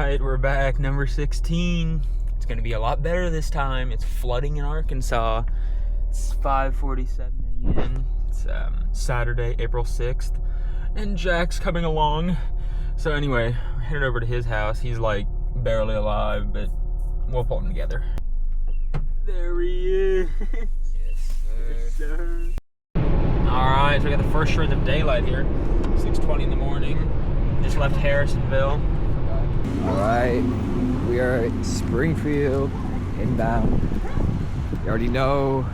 Alright, we're back, number 16. It's gonna be a lot better this time. It's flooding in Arkansas. It's 5:47 a.m. It's Saturday, April 6th. And Jack's coming along. So anyway, we're headed over to his house. He's like barely alive, but we'll pull him together. There he is. Yes, sir. Alright, so we got the first shreds of daylight here. 6:20 in the morning. Just left Harrisonville. Alright, we are at Springfield, inbound. You already know.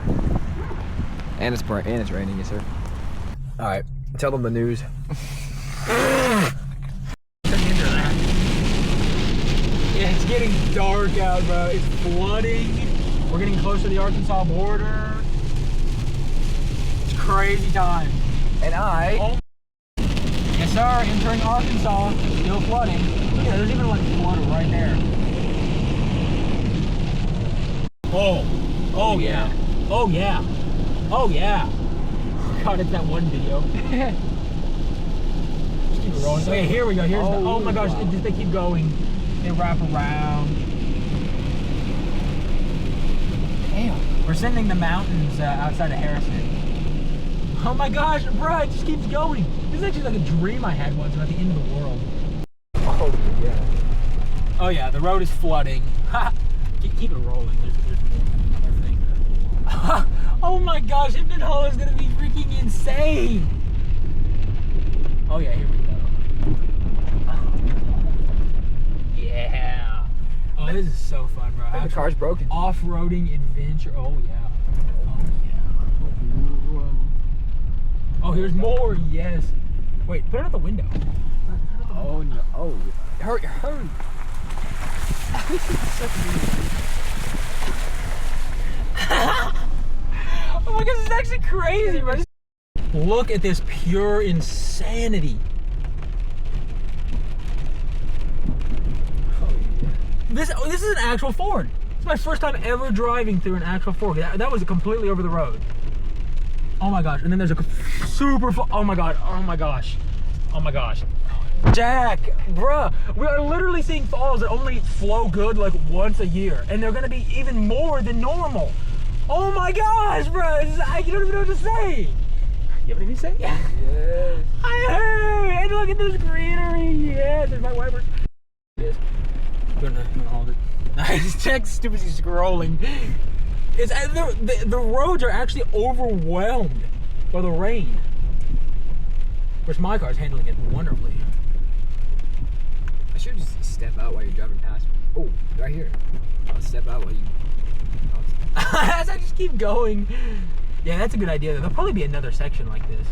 And it's raining, yes sir. Alright, tell them the news. Yeah, it's getting dark out, bro. It's flooding. We're getting close to the Arkansas border. It's crazy time. And Yes, sir. Entering Arkansas. Still flooding. Look at it. There's even like flood right there. Oh yeah. Oh yeah. Oh yeah. God, it's that one video. Just keep it rolling. Okay, here we go. Here's oh my gosh. Wow. They keep going. They wrap around. Damn. We're sending the mountains outside of Harrison. Oh my gosh, bro, it just keeps going. This is actually like a dream I had once about the end of the world. oh yeah. Oh yeah, the road is flooding. Keep it rolling. There's another thing. Oh my gosh, Hipton Hall is gonna be freaking insane. Oh yeah, here we go. Yeah. Oh, this is so fun, bro. The car's broken. Off-roading adventure. Oh yeah. Oh yeah. Oh, here's more. Yes. Wait, put it out the window. Oh no. Oh, hurry. Oh my gosh, this is actually crazy, bro. Look at this pure insanity. Oh yeah. This is an actual Ford. It's my first time ever driving through an actual Ford. That was completely over the road. Oh my gosh, and then there's a super, oh my god, oh my gosh. Oh my gosh. Jack, bruh, we are literally seeing falls that only flow good like once a year, and they're gonna be even more than normal. Oh my gosh, bro, you don't even know what to say. You have anything to say? Yeah. Yes. I heard, and look at this greenery, yeah, there's my wipers. It is. I'm gonna hold it. Nice, Jack's stupid, he's scrolling. It's the roads are actually overwhelmed by the rain. Of course, my car's handling it wonderfully. I should just step out while you're driving past me. Oh, right here. I'll step out while you. As I just keep going. Yeah, that's a good idea. There'll probably be another section like this.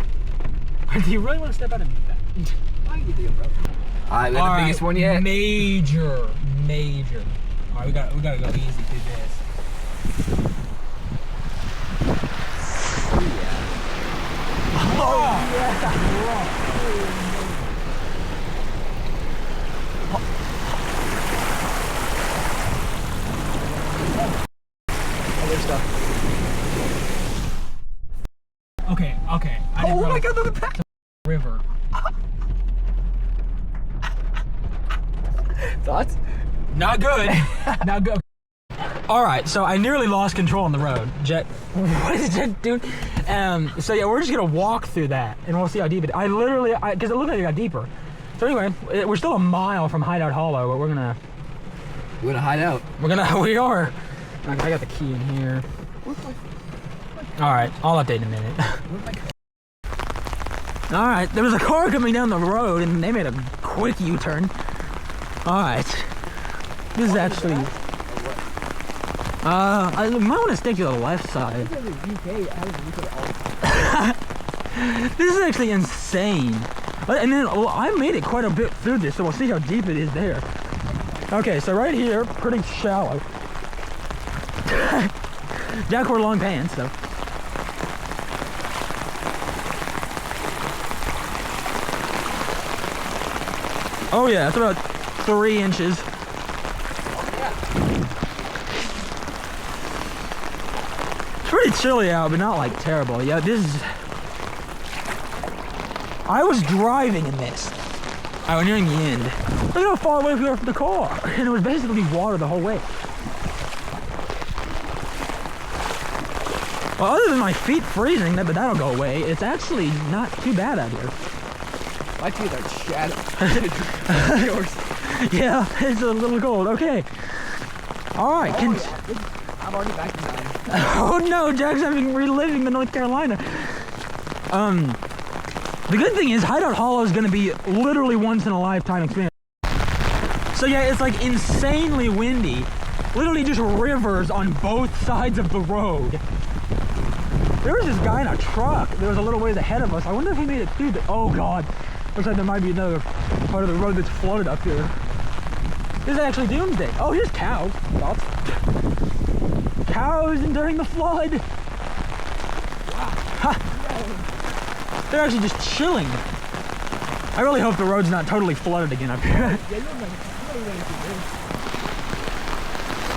Do you really want to step out and do that? Why you get the umbrella? Alright, we got the biggest one yet. Major. Alright, we gotta go easy through this. Oh yeah! Other stuff. Okay. Oh my god, look at that! River. Thoughts? Not good. Not good. Alright, so I nearly lost control on the road. Jet, what is Jet doing? So yeah, we're just gonna walk through that and we'll see how deep it is. Because it looked like it got deeper. So anyway, we're still a mile from Hideout Hollow, but we're gonna hide out. We are. I got the key in here. Alright, I'll update in a minute. Alright, there was a car coming down the road and they made a quick U-turn. Alright. This is actually... I might want to stick to the left side. This is actually insane. And then I made it quite a bit through this, so we'll see how deep it is there. Okay, so right here, pretty shallow. Jack wore long pants, so. Oh yeah, it's about 3 inches. Pretty chilly out, but not like terrible. Yeah, this is... I was driving in this. Alright, we're nearing the end. Look at how far away we were from the car. And it was basically water the whole way. Well, other than my feet freezing, but that'll go away. It's actually not too bad out here. My feet are shattered. Yours. Yeah, it's a little cold. Okay. Alright, I'm already back in 9. Oh no, Jack's reliving the North Carolina. The good thing is Hideout Hollow is going to be literally once in a lifetime experience. So yeah, it's like insanely windy. Literally just rivers on both sides of the road. There was this guy in a truck. There was a little ways ahead of us. I wonder if he made it through the... Oh god. Looks like there might be another part of the road that's flooded up here. This is actually doomsday. Oh, here's cows. Cows during the flood. Ha. They're actually just chilling. I really hope the road's not totally flooded again up here.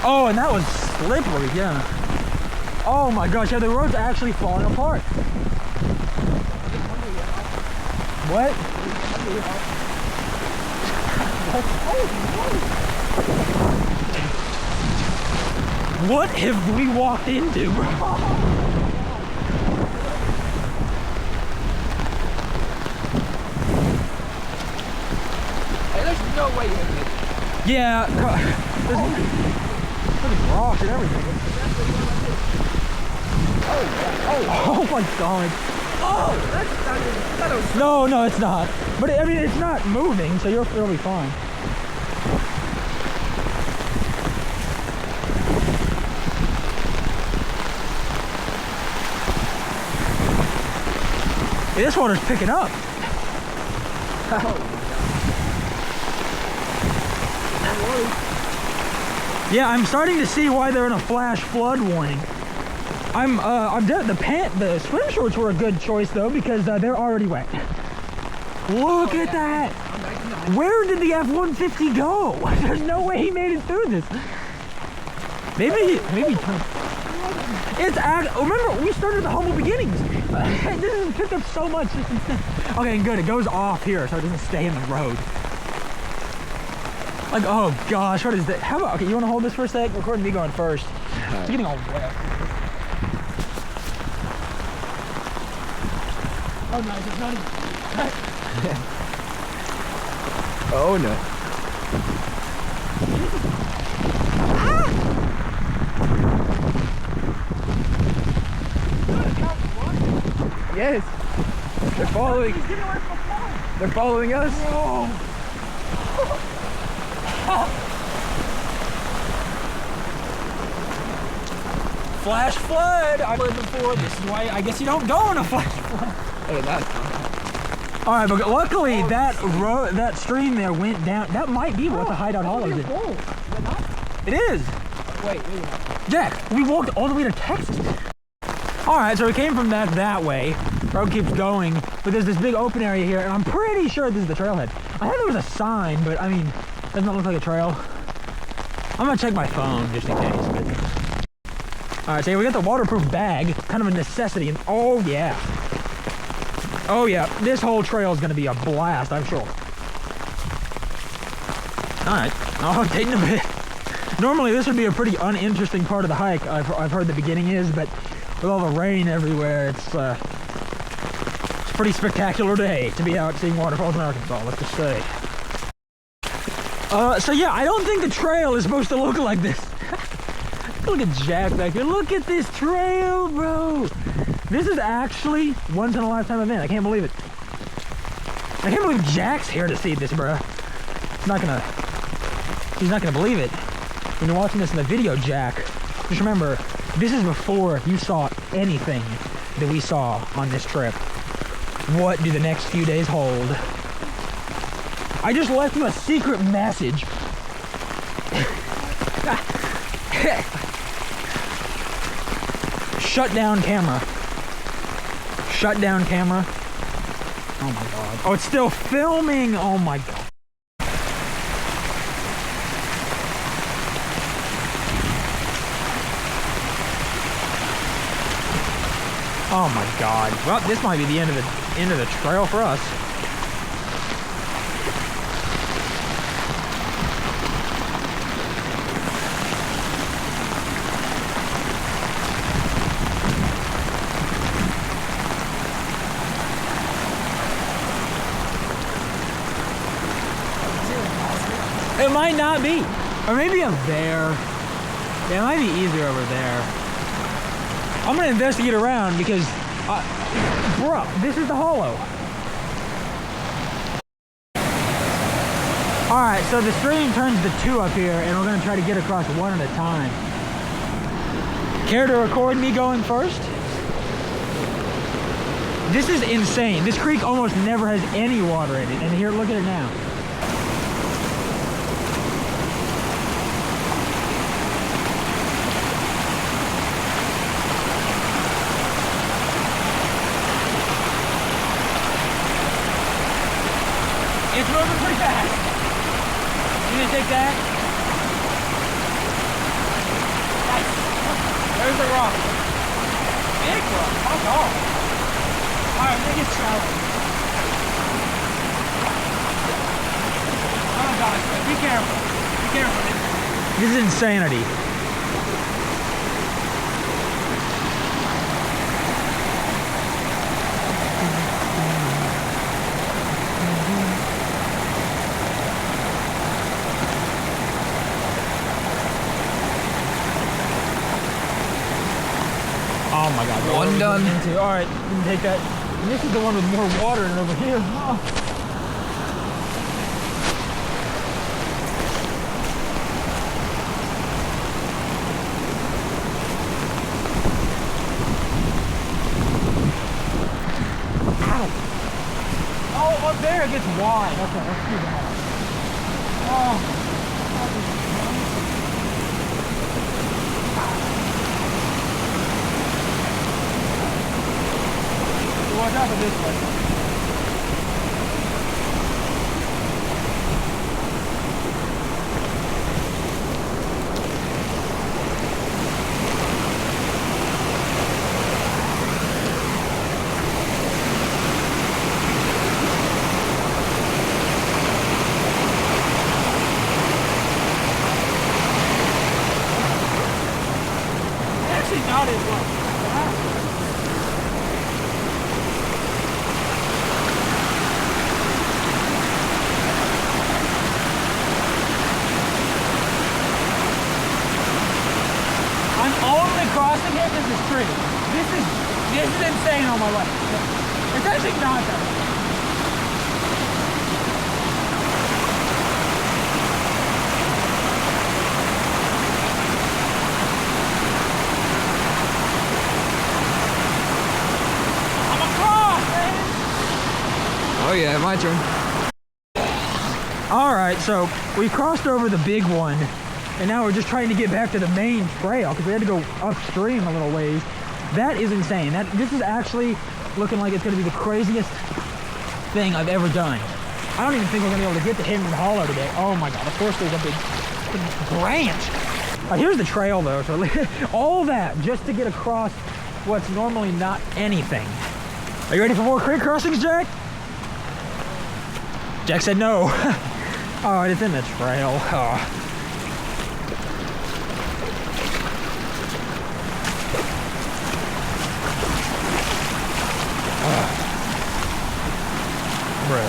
Oh, and that was slippery, yeah. Oh my gosh, yeah, the road's actually falling apart. What? What have we walked into, bro? No way you hit it. Yeah, there's rocks and everything. Oh my god. Oh, that's not. No, it's not. But I mean, it's not moving, so you'll be fine. Hey, this water's picking up. Yeah, I'm starting to see why they're in a flash flood warning. The swim shorts were a good choice though because they're already wet. Look at that! Where did the F-150 go? There's no way he made it through this. Maybe. Remember, we started at the humble beginnings. This has picked up so much. Okay, good. It goes off here, so it doesn't stay in the road. Like, oh gosh, what is that? How about, okay, you want to hold this for a sec? Record me going first. It's getting all wet. Oh no, it's not even. Oh no. Yes. They're following. They're following us. Whoa. Flash flood. I've heard before. This is why I guess you don't go in a flash flood. Oh, that's all right, but luckily that stream there went down. That might be what the Hideout Hollow is. It is. Wait. Jack, we walked all the way to Texas. All right, so we came from that way. Road keeps going, but there's this big open area here, and I'm pretty sure this is the trailhead. I thought there was a sign, but I mean, doesn't that look like a trail? I'm gonna check my phone just in case. But... All right, so we got the waterproof bag, kind of a necessity. And oh yeah, this whole trail is gonna be a blast, I'm sure. All right, oh, taking a bit. Normally this would be a pretty uninteresting part of the hike. I've heard the beginning is, but with all the rain everywhere, it's a pretty spectacular day to be out seeing waterfalls in Arkansas, let's just say. So yeah, I don't think the trail is supposed to look like this. Look at Jack back here. Look at this trail, bro. This is actually once in a lifetime event. I can't believe it. I can't believe Jack's here to see this, bro. He's not gonna believe it. When you're watching this in the video, Jack, just remember, this is before you saw anything that we saw on this trip. What do the next few days hold? I just left him a secret message. Shut down camera. Shut down camera. Oh my god. Oh, it's still filming. Oh my god. Oh my god. Well, this might be the end of the trail for us. It might not be. Or maybe up there. Yeah, it might be easier over there. I'm gonna investigate around because, bro, this is the hollow. All right, so the stream turns to 2 up here, and we're gonna try to get across one at a time. Care to record me going first? This is insane. This creek almost never has any water in it, and here, look at it now. It's moving pretty fast. You gonna take that? Nice. There's the rock. Big rock. Fuck off. Alright, make it shallow. Oh gosh, be careful. Be careful. This is insanity. Oh my god. One done. Alright, you can take that. And this is the one with more water in it over here. Oh. Ow. Oh, up there it gets wide. Okay, let's do that. Oh. Watch out for this one. Actually not as well. Crossing it is the street. This is insane on my life. It's actually not that bad. I'm across, man. Oh yeah, my turn. All right, so we crossed over the big one. And now we're just trying to get back to the main trail because we had to go upstream a little ways. That is insane. This is actually looking like it's going to be the craziest thing I've ever done. I don't even think we're going to be able to get to Hidden Hollow today. Oh my god, of course there's a big branch. Here's the trail though. So all that just to get across what's normally not anything. Are you ready for more creek crossings, Jack? Jack said no. Oh, it's in the trail. Oh. Bro.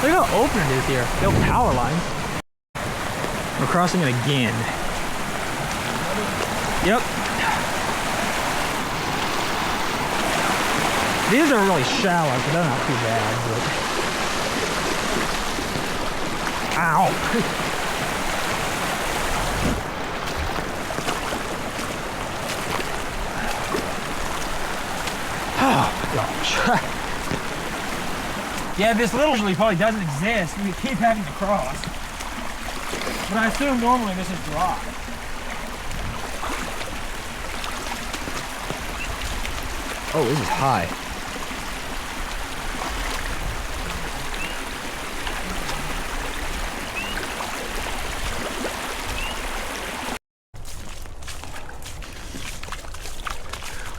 Look how open it is here. No power lines. We're crossing it again. Yep. These are really shallow, so they're not too bad, but... Ow! Oh my gosh. Yeah, this little probably doesn't exist. We keep having to cross. But I assume normally this is dry. Oh, this is high.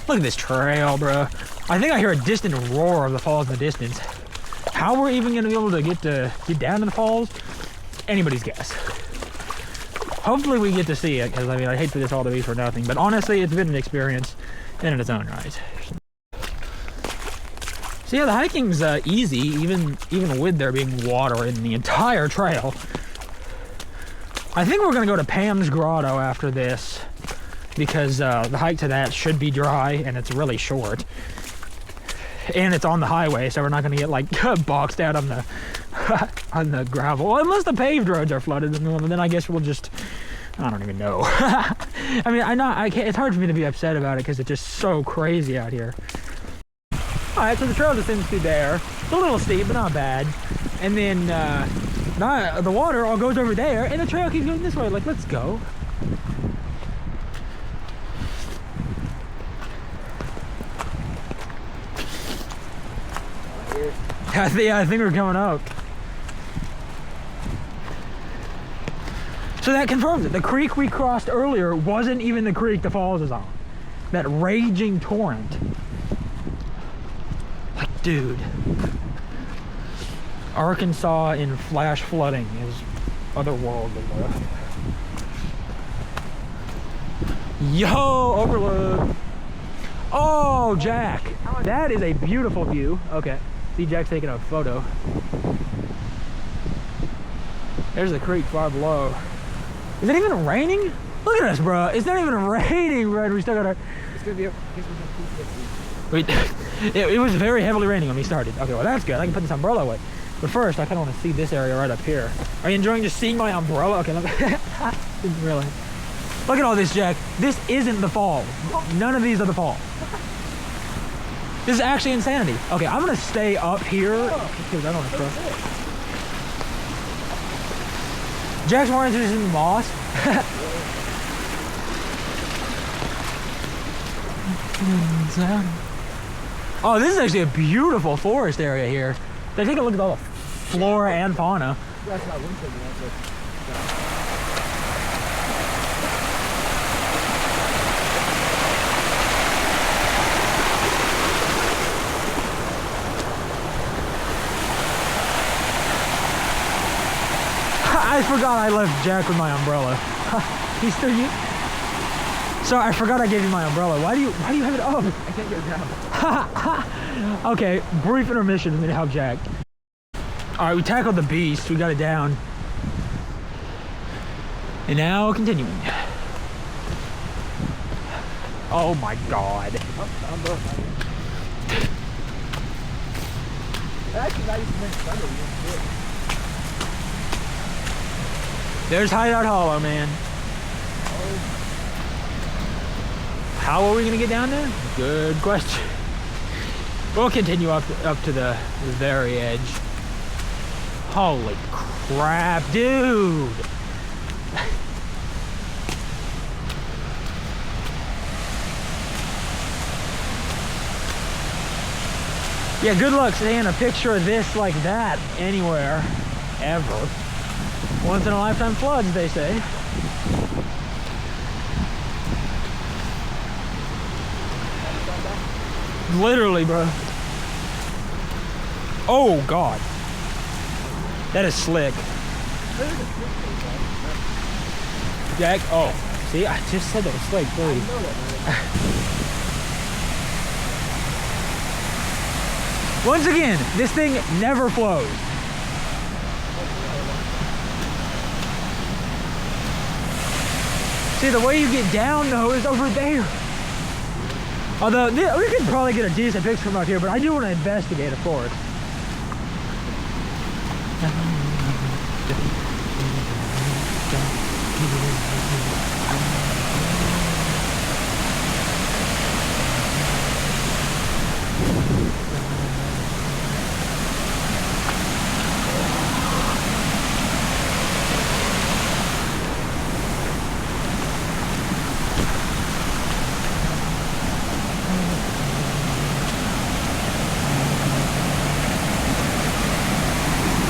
Look at this trail, bro. I think I hear a distant roar of the falls in the distance. How we're even gonna be able to get down to the falls, anybody's guess. Hopefully we get to see it, because I mean, I hate for this all to be for nothing, but honestly, it's been an experience. in its own right. So yeah, the hiking's easy, even with there being water in the entire trail. I think we're gonna go to Pam's Grotto after this because the hike to that should be dry and it's really short. And it's on the highway, so we're not gonna get like boxed out on the on the gravel. Well, unless the paved roads are flooded, then I guess we'll just, I don't even know. I mean, I can't, it's hard for me to be upset about it because it's just so crazy out here. All right, so the trail just seems to be there. It's a little steep, but not bad. And then the water all goes over there, and the trail keeps going this way. Like, let's go. Yeah, I think we're coming up. So that confirms it. The creek we crossed earlier wasn't even the creek the falls is on. That raging torrent. Like, dude. Arkansas in flash flooding is otherworldly. Yo, overload. Oh, Jack. That is a beautiful view. Okay. See, Jack's taking a photo. There's the creek far below. Is it even raining? Look at us, bro. It's not even raining, bro. We still got our... It's gonna be up. Wait, it was very heavily raining when we started. Okay, well that's good. I can put this umbrella away. But first, I kind of want to see this area right up here. Are you enjoying just seeing my umbrella? Okay, didn't really. Look at all this, Jack. This isn't the fall. None of these are the fall. This is actually insanity. Okay, I'm gonna stay up here because I don't want to cross. Jack's more interested in the moss. Oh, this is actually a beautiful forest area here. They take a look at all the flora and fauna. That's not winter, that's it. I forgot I left Jack with my umbrella. He's still you. So I forgot I gave you my umbrella. Why do you have it up? I can't get it down. Okay, brief intermission for me to help Jack. All right, we tackled the beast. We got it down. And now continuing. Oh my God. There's Hideout Hollow, man. How are we gonna get down there? Good question. We'll continue up to the very edge. Holy crap, dude! Yeah, good luck seeing a picture of this like that anywhere, ever. Once in a lifetime floods, they say. Literally, bro. Oh, God. That is slick. Jack, oh. See, I just said that was slick, please. Once again, this thing never flows. See, the way you get down, though, is over there. Although, we could probably get a decent picture from out here, but I do want to investigate it for it.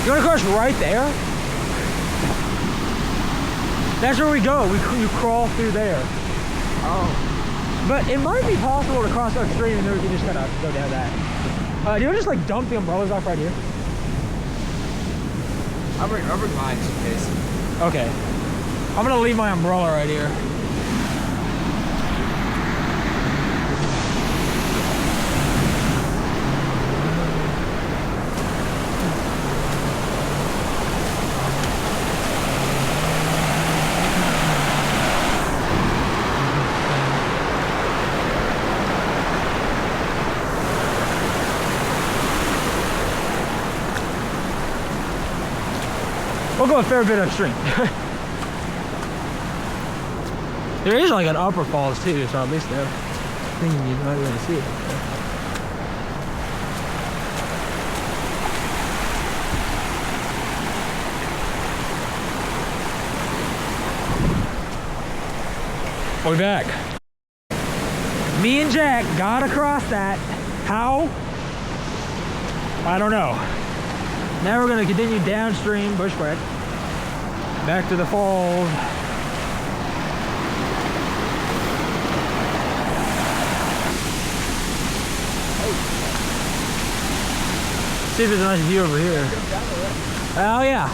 You want to cross right there? That's where we go. You crawl through there. Oh. But it might be possible to cross upstream and then we can just kind of go down that. Do you want to just like dump the umbrellas off right here? I'll bring mine just in case. Okay. I'm going to leave my umbrella right here. We'll go a fair bit upstream. There is like an upper falls too, so at least there. I think you might be able to see it. We're back. Me and Jack got across that. How? I don't know. Now we're gonna continue downstream, bushwhack, back to the falls. See if there's a nice view over here. Oh yeah.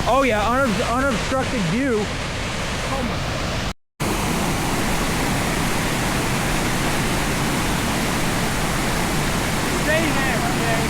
Oh yeah, unobstructed view. Oh my. Stay there, okay?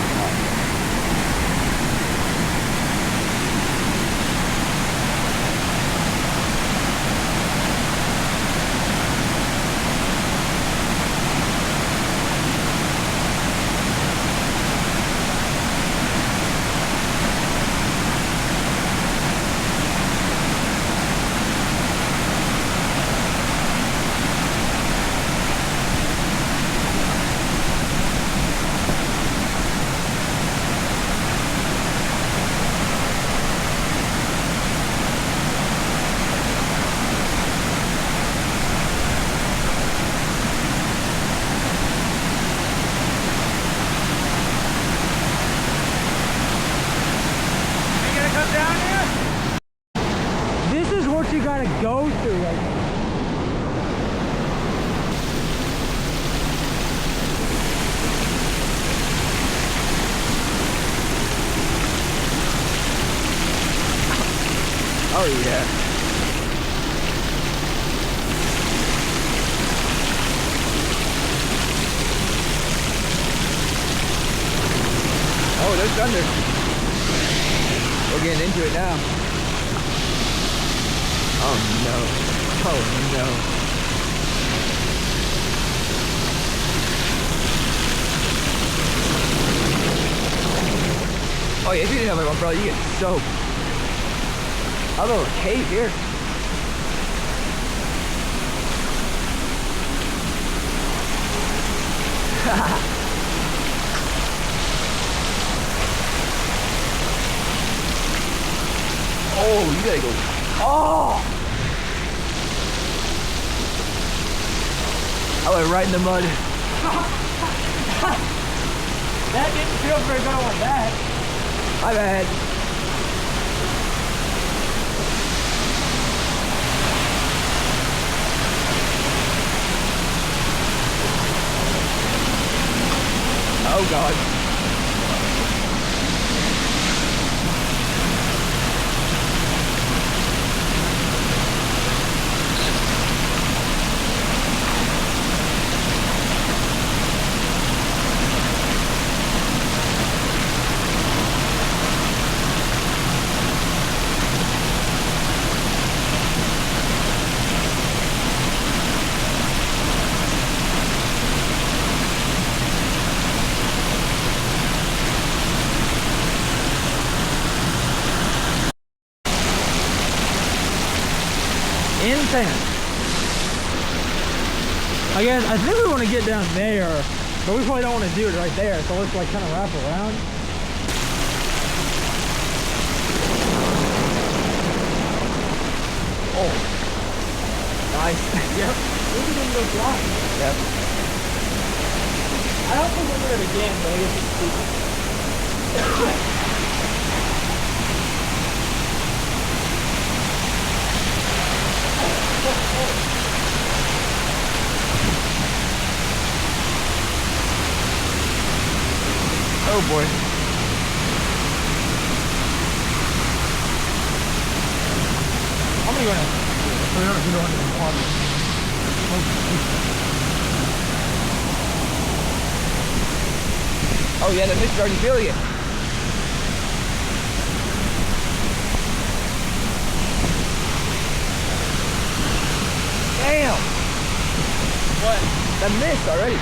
You gotta go through right now. Oh yeah. Oh, there's thunder. We're getting into it now. Oh no. Oh no. Oh yeah, if you didn't have my umbrella, you get soaked. A little cave here. Oh, you gotta go. Oh! I went right in the mud. That didn't feel very good on that. My bad. Oh God. Insane. I think we want to get down there, but we probably don't want to do it right there, so let's like kind of wrap around. Oh. Nice. Yep. We didn't go fly. Yep. I don't think we'll do it again, but I guess it's stupid. Oh boy. I'm gonna go now. We don't want to be water. Oh yeah, the mist is already feeling it. Damn! What? The mist already.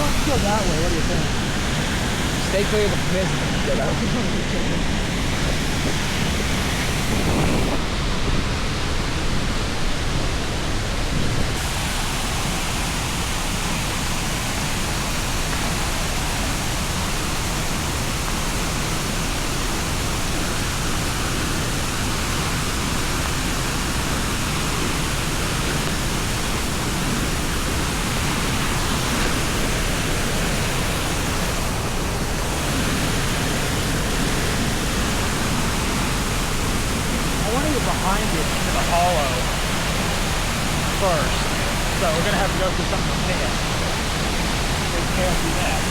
let's go that way. What do you think? Stay clear of the mist. Behind it into the hollow first. So we're gonna have to go through some of the pit. We can't do that.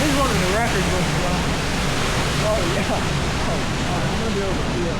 This is one of the records was oh yeah. Oh, I'm gonna be able to see it.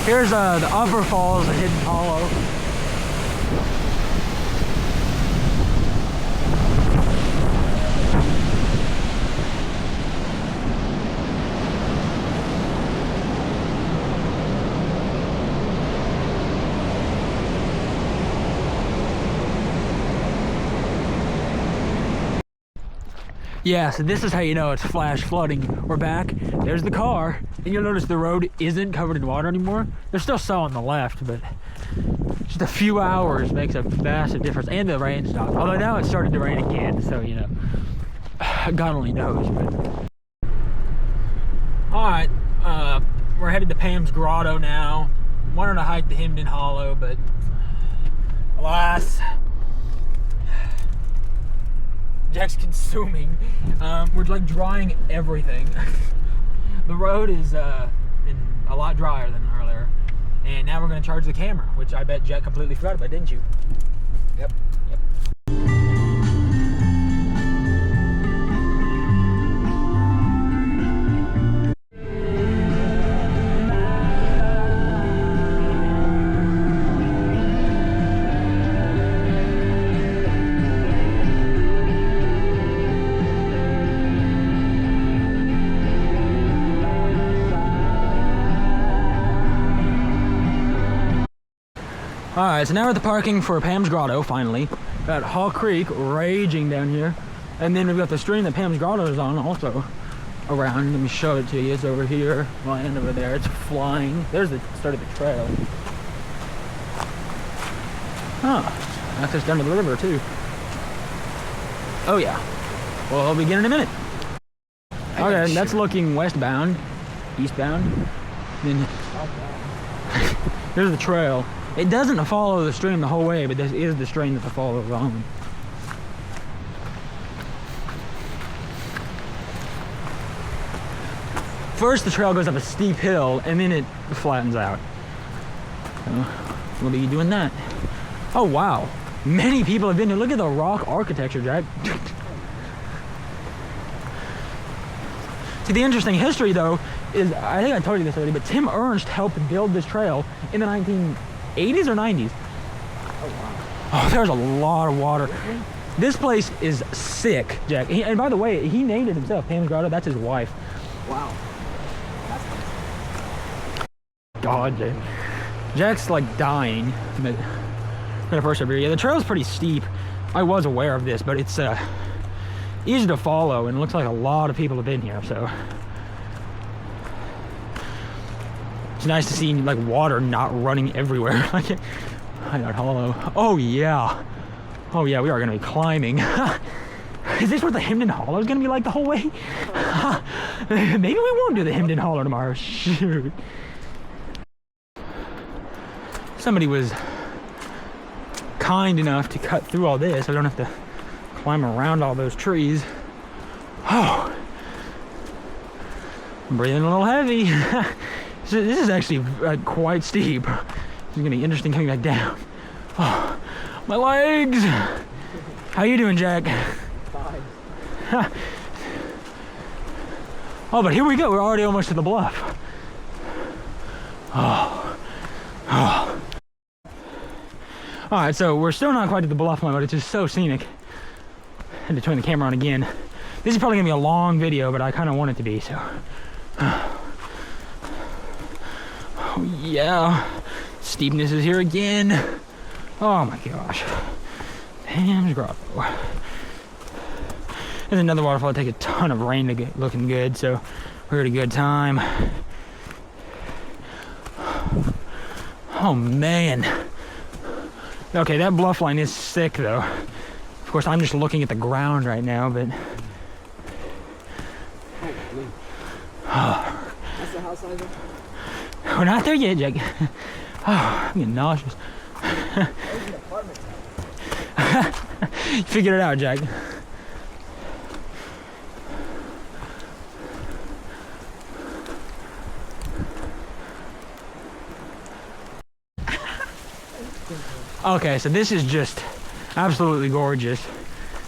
Here's the upper falls of Hidden Hollow. Yeah, so this is how you know it's flash flooding. We're back, there's the car, and you'll notice the road isn't covered in water anymore. There's still some on the left, but just a few hours makes a massive difference, and the rain stopped. Although now it's starting to rain again, so you know, God only knows. But alright, we're headed to Pam's Grotto now. Wanted to hike the Hidden Hollow, but alas, Jack's consuming. We're like drying everything. The road is been a lot drier than earlier, and now we're gonna charge the camera, which I bet Jack completely forgot about, didn't you? Yep. Alright, so now we're at the parking for Pam's Grotto, finally. Got Hall Creek raging down here. And then we've got the stream that Pam's Grotto is on also around. Let me show it to you. It's over here, lying over there. It's flying. There's the start of the trail. Oh, access down to the river too. Oh yeah. Well, I'll begin in a minute. Okay, that's looking westbound, eastbound. Then here's the trail. It doesn't follow the stream the whole way, but this is the stream that the follows on. First, the trail goes up a steep hill, and then it flattens out. So, we'll be doing that. Oh, wow. Many people have been here. Look at the rock architecture, Jack. See, the interesting history, though, is, I think I told you this already, but Tim Ernst helped build this trail in the 1980s or 90s. Oh, wow. Oh, there's a lot of water. This place is sick, Jack. And by the way, he named it himself, Pam's Grotto. That's his wife. Wow. God, Jack. Jack's like dying. But gonna first over here. Yeah, the trail's pretty steep. I was aware of this, but it's easy to follow, and it looks like a lot of people have been here. So It's nice to see like water not running everywhere. Hideout Hollow. Oh yeah. Oh yeah, we are gonna be climbing. Is this what the Hemden Hollow is gonna be like the whole way? Maybe we won't do the Hemden Hollow tomorrow. Shoot. Somebody was kind enough to cut through all this. I don't have to climb around all those trees. Oh, I'm breathing a little heavy. So this is actually quite steep. It's gonna be interesting coming back down. Oh, my legs. How you doing, Jack? Fine. Oh, but here we go. We're already almost to the bluff. Oh. Oh. All right, so we're still not quite at the bluff line, but it's just so scenic. Had to turn the camera on again. This is probably gonna be a long video, but I kind of want it to be, so. Oh yeah, steepness is here again. Oh my gosh. Pam's Grotto. There's another waterfall. It takes a ton of rain to get looking good, so we're at a good time. Oh man. Okay, that bluff line is sick though. Of course, I'm just looking at the ground right now, but. That's the house line. We're not there yet, Jack. Oh, I'm getting nauseous. You figured it out, Jack. Okay, so this is just absolutely gorgeous.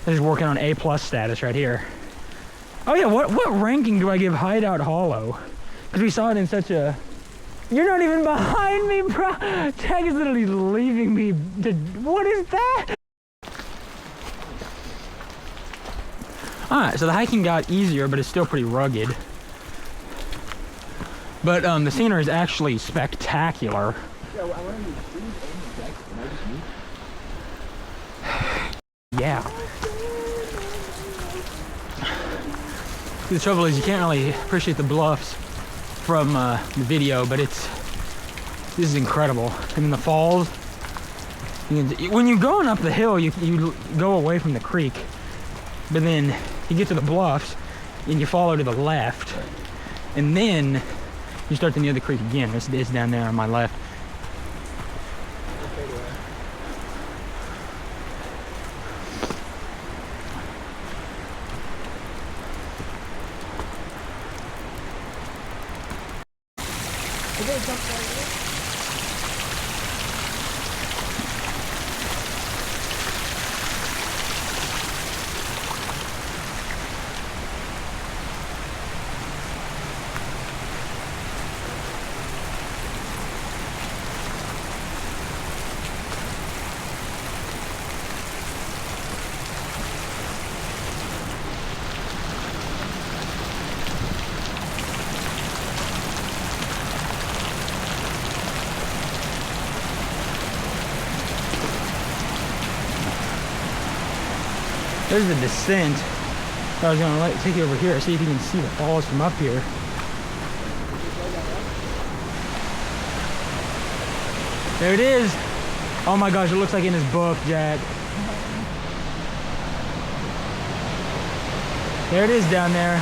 This is working on A+ status right here. Oh yeah, what ranking do I give Hideout Hollow? Because we saw it in such a... You're not even behind me, bro! Jack is literally leaving me to... What is that? Alright, so the hiking got easier, but it's still pretty rugged. But the scenery is actually spectacular. Yeah, well, I want to be Jack. Can I just move? Yeah. The trouble is you can't really appreciate the bluffs from the video, but this is incredible. And in the falls, when you're going up the hill, you go away from the creek, but then you get to the bluffs and you follow to the left, and then you start to near the creek again. It's down there on my left. There's the descent. So I was gonna take you over here, see if you can see the falls from up here. There it is. Oh my gosh, it looks like in his book, Jack. There it is down there.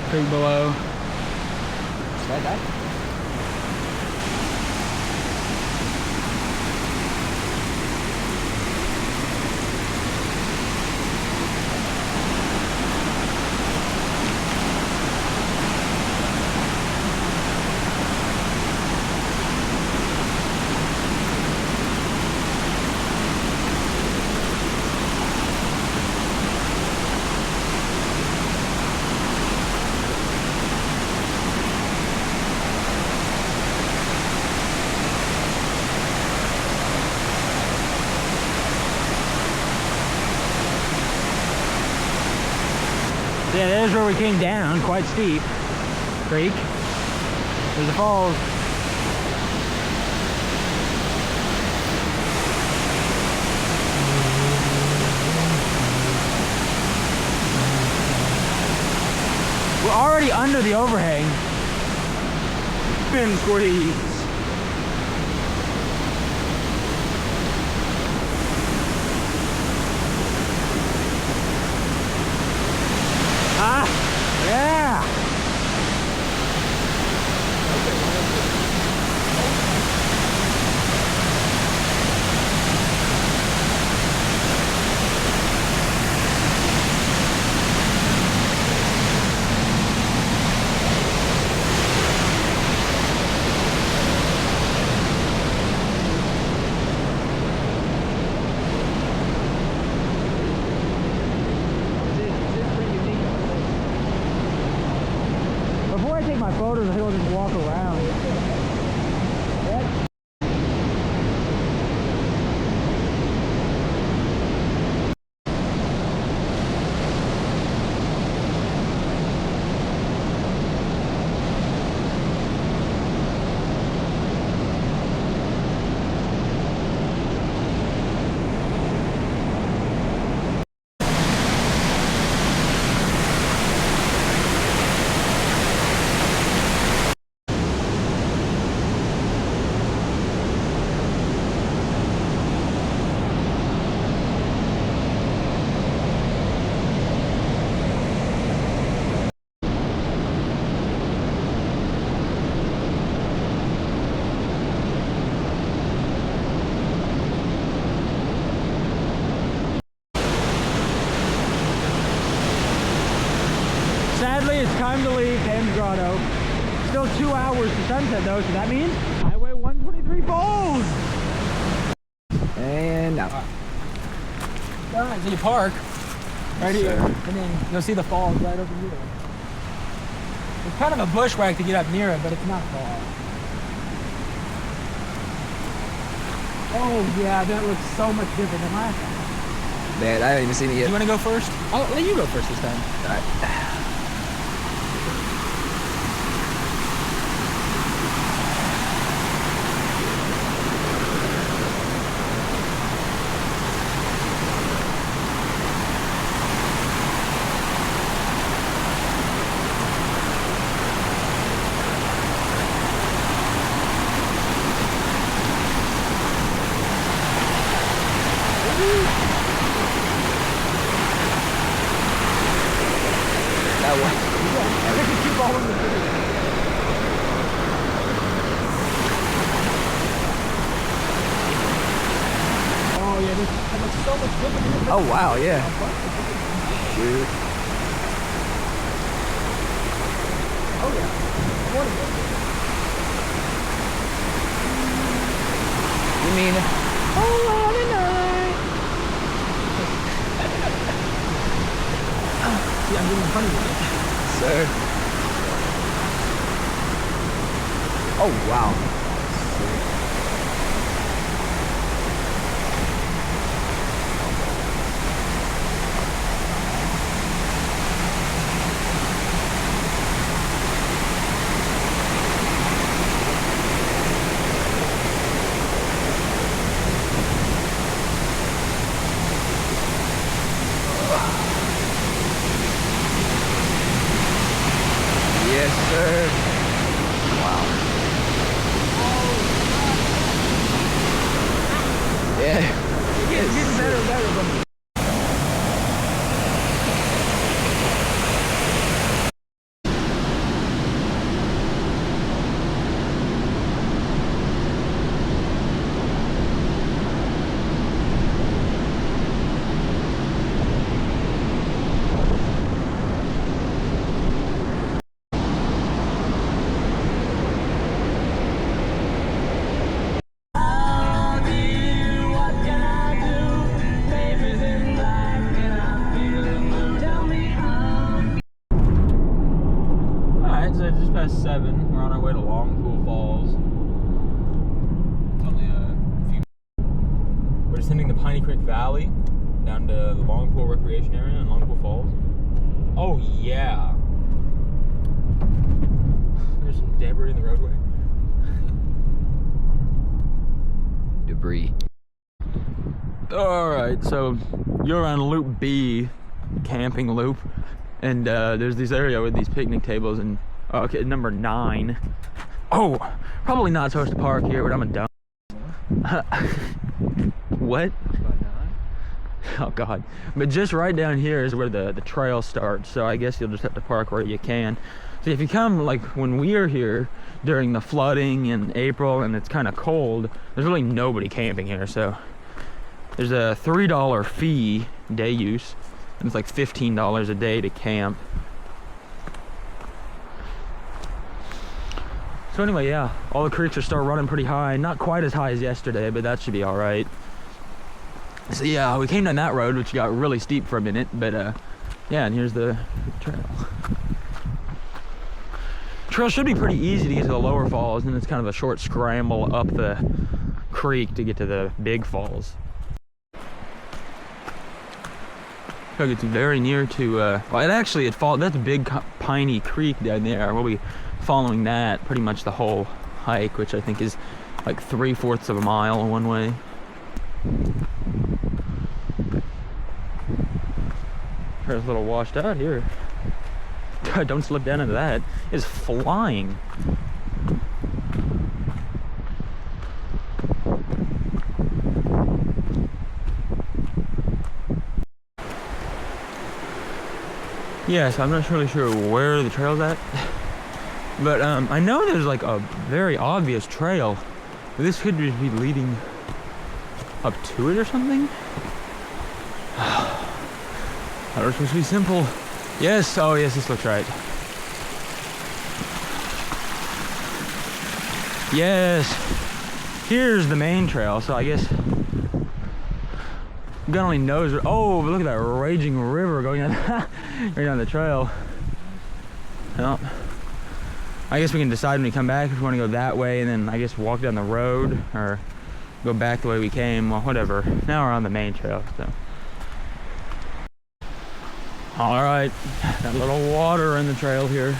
Creek below. Like that? Yeah, there's where we came down, quite steep. Creek. There's the falls. We're already under the overhang. and squeeze. Ah, yeah. Before I take my photos, I think I'll just walk around. Sadly, it's time to leave Ham's Grotto. Still 2 hours to sunset though, so that means Highway 123 Falls! And out. Alright, so you park right here, and then you'll see the falls right over here. It's kind of a bushwhack to get up near it, but it's not far. Oh yeah, that looks so much different than last time. Man, I haven't even seen it Do yet. you want to go first? I'll let you go first this time. Alright. That one. I think we keep following the video. Oh yeah, that looks so much different. Oh wow, yeah. Shoot. Oh yeah. What is it? You mean Oh, night. See, I'm getting funny with it. sir? Oh wow. Yes, sir. Wow. Yeah. It's getting better and better, but Alright, so just past 7. We're on our way to Long Pool Falls. It's only a few. We're descending the Piney Creek Valley down to the Long Pool Recreation Area in Long Pool Falls. Oh yeah. There's some debris in the roadway. Debris. Alright, so you're on Loop B, camping loop, and there's this area with these picnic tables, and okay, number 9. Oh, probably not supposed to park here, but I'm a dumb. What? Oh God. But just right down here is where the trail starts, so I guess you'll just have to park where you can. So if you come like when we're here during the flooding in April and it's kind of cold, there's really nobody camping here. So there's a $3 fee day use, and it's like $15 a day to camp. So anyway, yeah, all the creeks are still running pretty high. Not quite as high as yesterday, but that should be all right. So yeah, we came down that road, which got really steep for a minute, but yeah, and here's the trail. Trail should be pretty easy to get to the lower falls, and it's kind of a short scramble up the creek to get to the big falls. So it's very near to, well, it falls, that's a big piney creek down there. We'll be following that pretty much the whole hike, which I think is like 3/4 of a mile one way. It's a little washed out here. Don't slip down into that. It's flying. Yes, I'm not really sure where the trail's at, but I know there's like a very obvious trail. This could just be leading up to it or something. That was supposed to be simple. Yes, oh yes, this looks right. Yes, here's the main trail, so I guess God only knows. Oh, but look at that raging river going down, right down the trail. Well, I guess we can decide when we come back if we want to go that way and then I guess walk down the road or go back the way we came. Well, whatever. Now we're on the main trail, so. All right, got a little water in the trail here.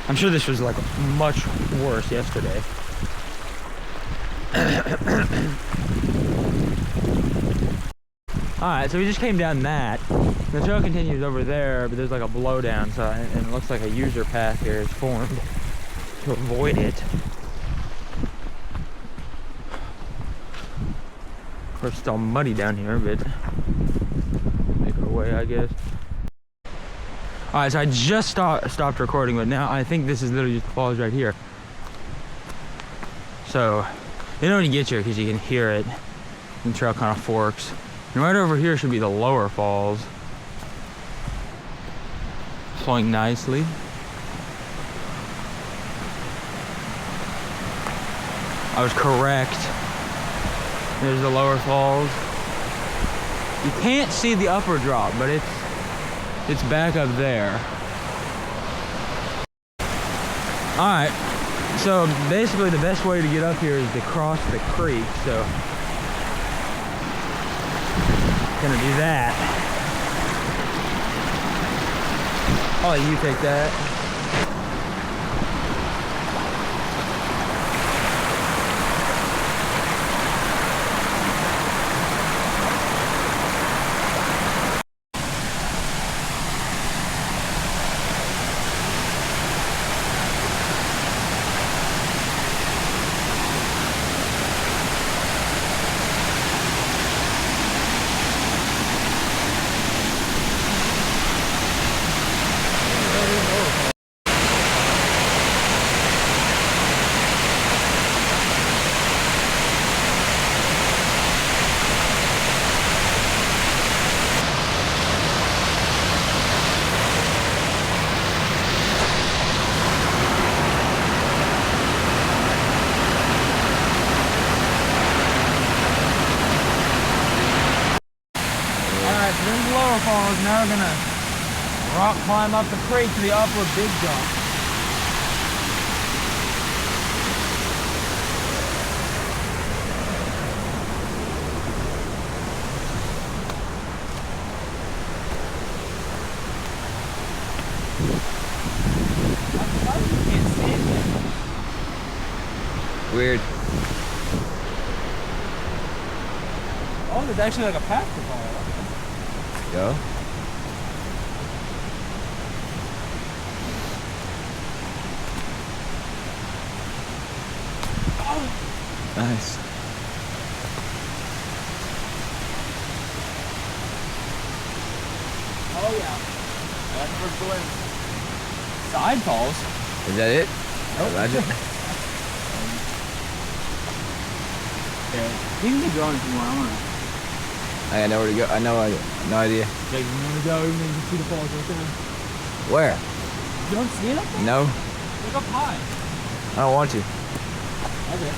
I'm sure this was like much worse yesterday. All right, so we just came down that. The trail continues over there, but there's like a blowdown, so and it looks like a user path here is formed to avoid it. Of course, it's all muddy down here, but make our way, I guess. All right, so I just stopped recording, but now I think this is literally just the falls right here. So they don't only get you because you can hear it, and the trail kind of forks. And right over here should be the lower falls, flowing nicely. I was correct. There's the lower falls. You can't see the upper drop, but it's back up there. All right, so basically the best way to get up here is to cross the creek, so gonna do that. I'll let you take that. Falls. Now we're gonna rock climb up the creek to the upper big jump. You can't see anything. Weird. Oh, there's actually like a path to follow. Go. Nice. Oh yeah. That's for doing side falls. Is that it? Nope. Imagine. Yeah. You can keep going if you want. I know where to go. I know. No idea. Yeah, you want to go and you can see the falls right there. Where? You don't see it up there? No. Look up high. I don't want to. Okay.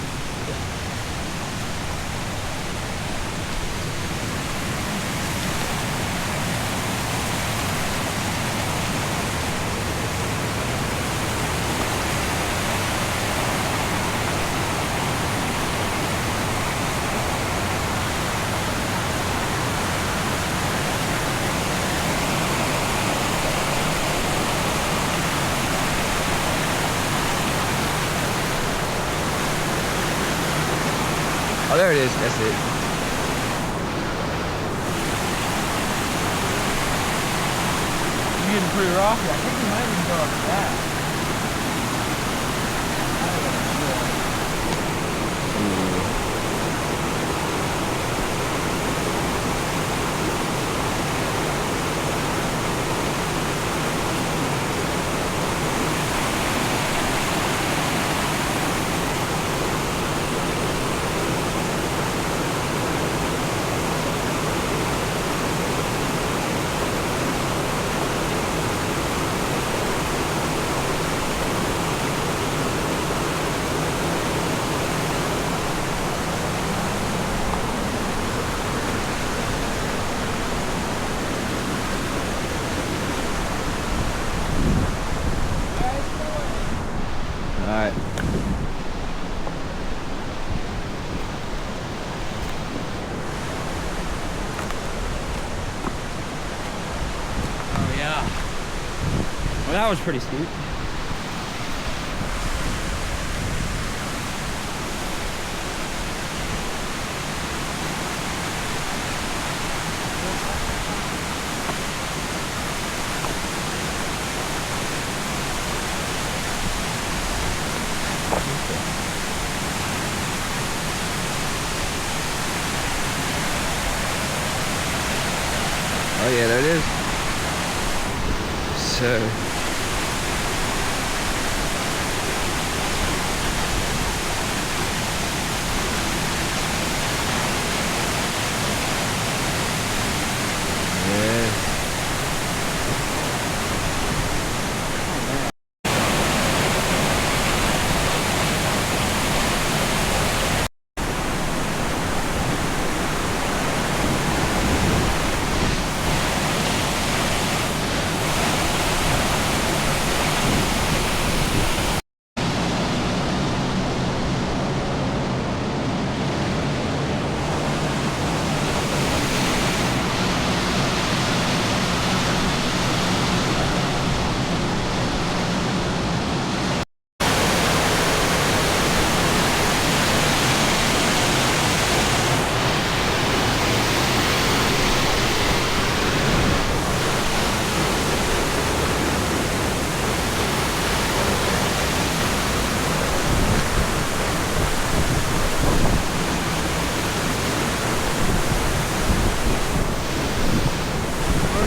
Oh, there it is. That's it. You're getting pretty rocky. I think you might even go up that. Alright. Oh yeah. Well, that was pretty steep. Oh yeah, there it is. So. Yeah.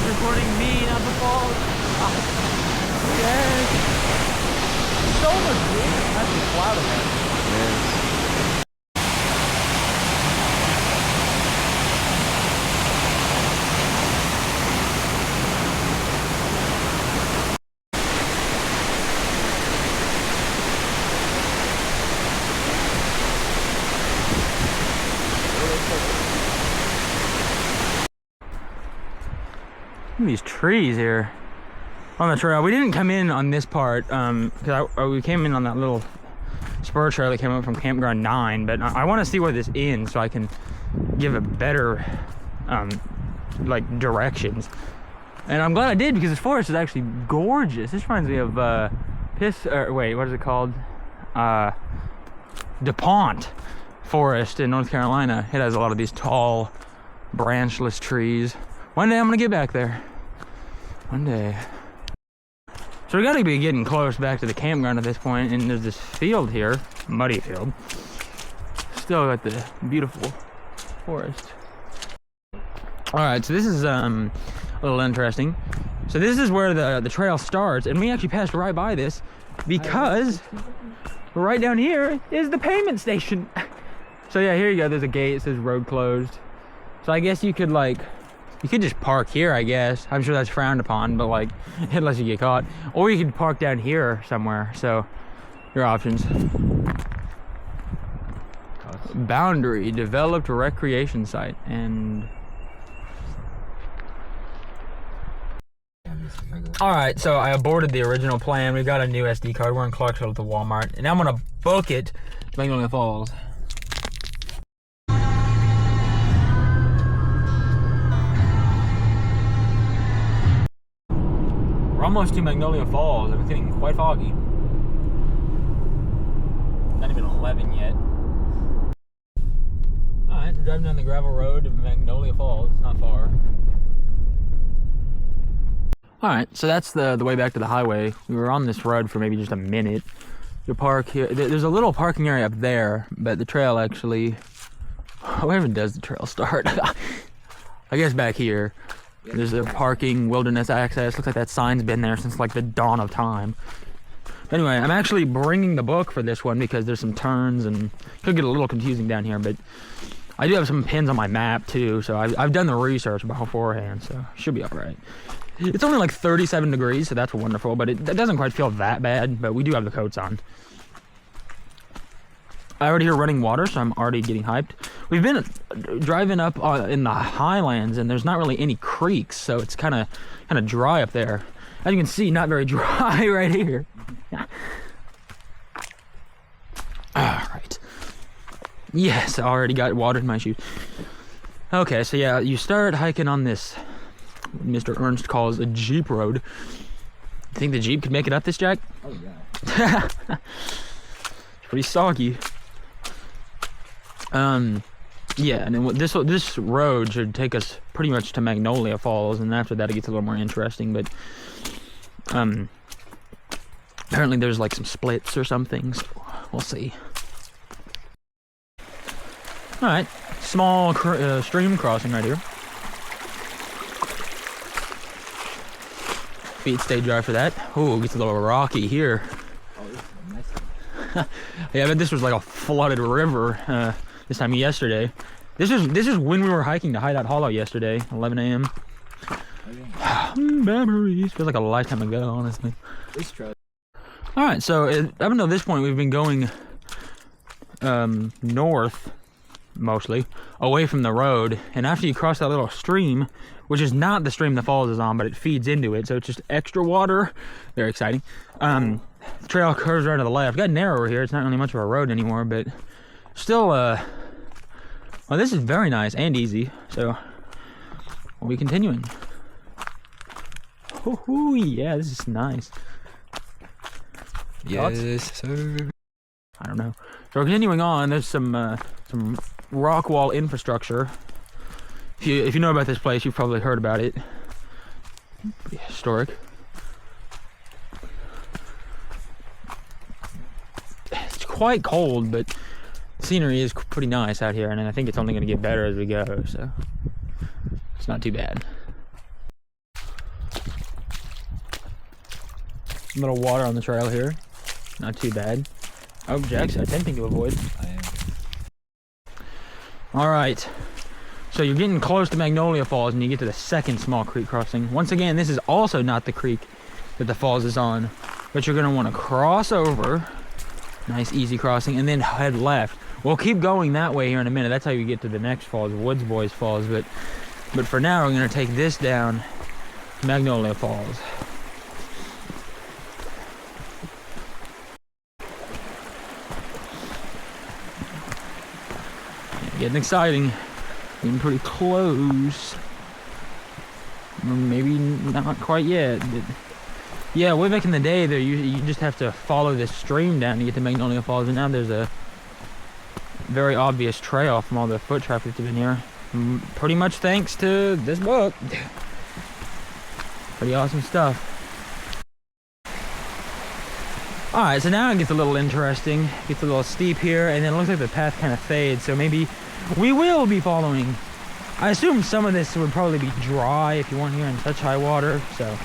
Recording me, not the falls. Yes. So much wind. That's a cloud ahead. Yes. These trees here on the trail. We didn't come in on this part because we came in on that little spur trail that came up from Campground 9, but I want to see where this ends so I can give a better like directions. And I'm glad I did because this forest is actually gorgeous. This reminds me of wait, what is it called? DuPont Forest in North Carolina. It has a lot of these tall branchless trees. One day I'm gonna get back there. One day. So we gotta be getting close back to the campground at this point, and there's this field here, muddy field. still got the beautiful forest. All right, so this is a little interesting. So this is where the trail starts, and we actually passed right by this because right down here is the payment station. So yeah, here you go. There's a gate. It says road closed. So I guess you could just park here, I guess. I'm sure that's frowned upon, but like, unless you get caught. Or you could park down here somewhere. So your options. Boundary, developed recreation site, and all right, so I aborted the original plan. We've got a new SD card. We're in Clarksville at the Walmart, and now I'm gonna book it to Magnolia Falls. We're almost to Magnolia Falls, and it's getting quite foggy. Not even 11 yet. Alright, we're driving down the gravel road to Magnolia Falls. It's not far. Alright, so that's the way back to the highway. We were on this road for maybe just a minute. You park here. There's a little parking area up there, but the trail actually... Where even does the trail start? I guess back here. There's a parking, wilderness access. Looks like that sign's been there since like the dawn of time. Anyway, I'm actually bringing the book for this one because there's some turns and could get a little confusing down here, but I do have some pins on my map too, so I've done the research beforehand, so should be alright. It's only like 37 degrees, so that's wonderful, but it doesn't quite feel that bad, but we do have the coats on. I already hear running water, so I'm already getting hyped. We've been driving up in the highlands, and there's not really any creeks, so it's kind of dry up there. As you can see, not very dry right here. All right. Yes, I already got water in my shoes. Okay, so yeah, you start hiking on this, what Mr. Ernst calls a Jeep road. You think the Jeep could make it up this, Jack? Oh, yeah. It's pretty soggy. Yeah, and then this road should take us pretty much to Magnolia Falls, and after that it gets a little more interesting, but apparently there's like some splits or something, so we'll see. Alright, small stream crossing right here. Feet stay dry for that. Oh, it gets a little rocky here. Oh, this is nice. Yeah, but this was like a flooded river this time yesterday. This is when we were hiking to Hideout Hollow yesterday, 11 a.m. Memories. Feels like a lifetime ago, honestly. All right, so up until this point, we've been going north, mostly, away from the road. And after you cross that little stream, which is not the stream the falls is on, but it feeds into it, so it's just extra water. Very exciting. The trail curves right to the left. Got narrower here. It's not really much of a road anymore, but still, well, this is very nice and easy, so we'll be continuing. Oh, yeah, this is nice. Yes, sir. I don't know. So we're continuing on. There's some rock wall infrastructure. If you know about this place, you've probably heard about it. Pretty historic. It's quite cold, but scenery is pretty nice out here, and I think it's only going to get better as we go, so it's not too bad. A little water on the trail here, not too bad. Oh, Jack's attempting to avoid. I am. All right, so you're getting close to Magnolia Falls, and you get to the second small creek crossing. Once again, this is also not the creek that the falls is on, but you're going to want to cross over. Nice easy crossing, and then head left. We'll keep going that way here in a minute. That's how you get to the next falls, Woods Boys Falls. But for now, we're gonna take this down to Magnolia Falls. Getting exciting. Getting pretty close. Maybe not quite yet, but yeah, way back in the day, there you just have to follow this stream down to get to Magnolia Falls, and now there's a very obvious trail from all the foot traffic that's been here. Pretty much thanks to this book. Pretty awesome stuff. All right, so now it gets a little interesting. It gets a little steep here, and then it looks like the path kind of fades. So maybe we will be following. I assume some of this would probably be dry if you weren't here in such high water. So,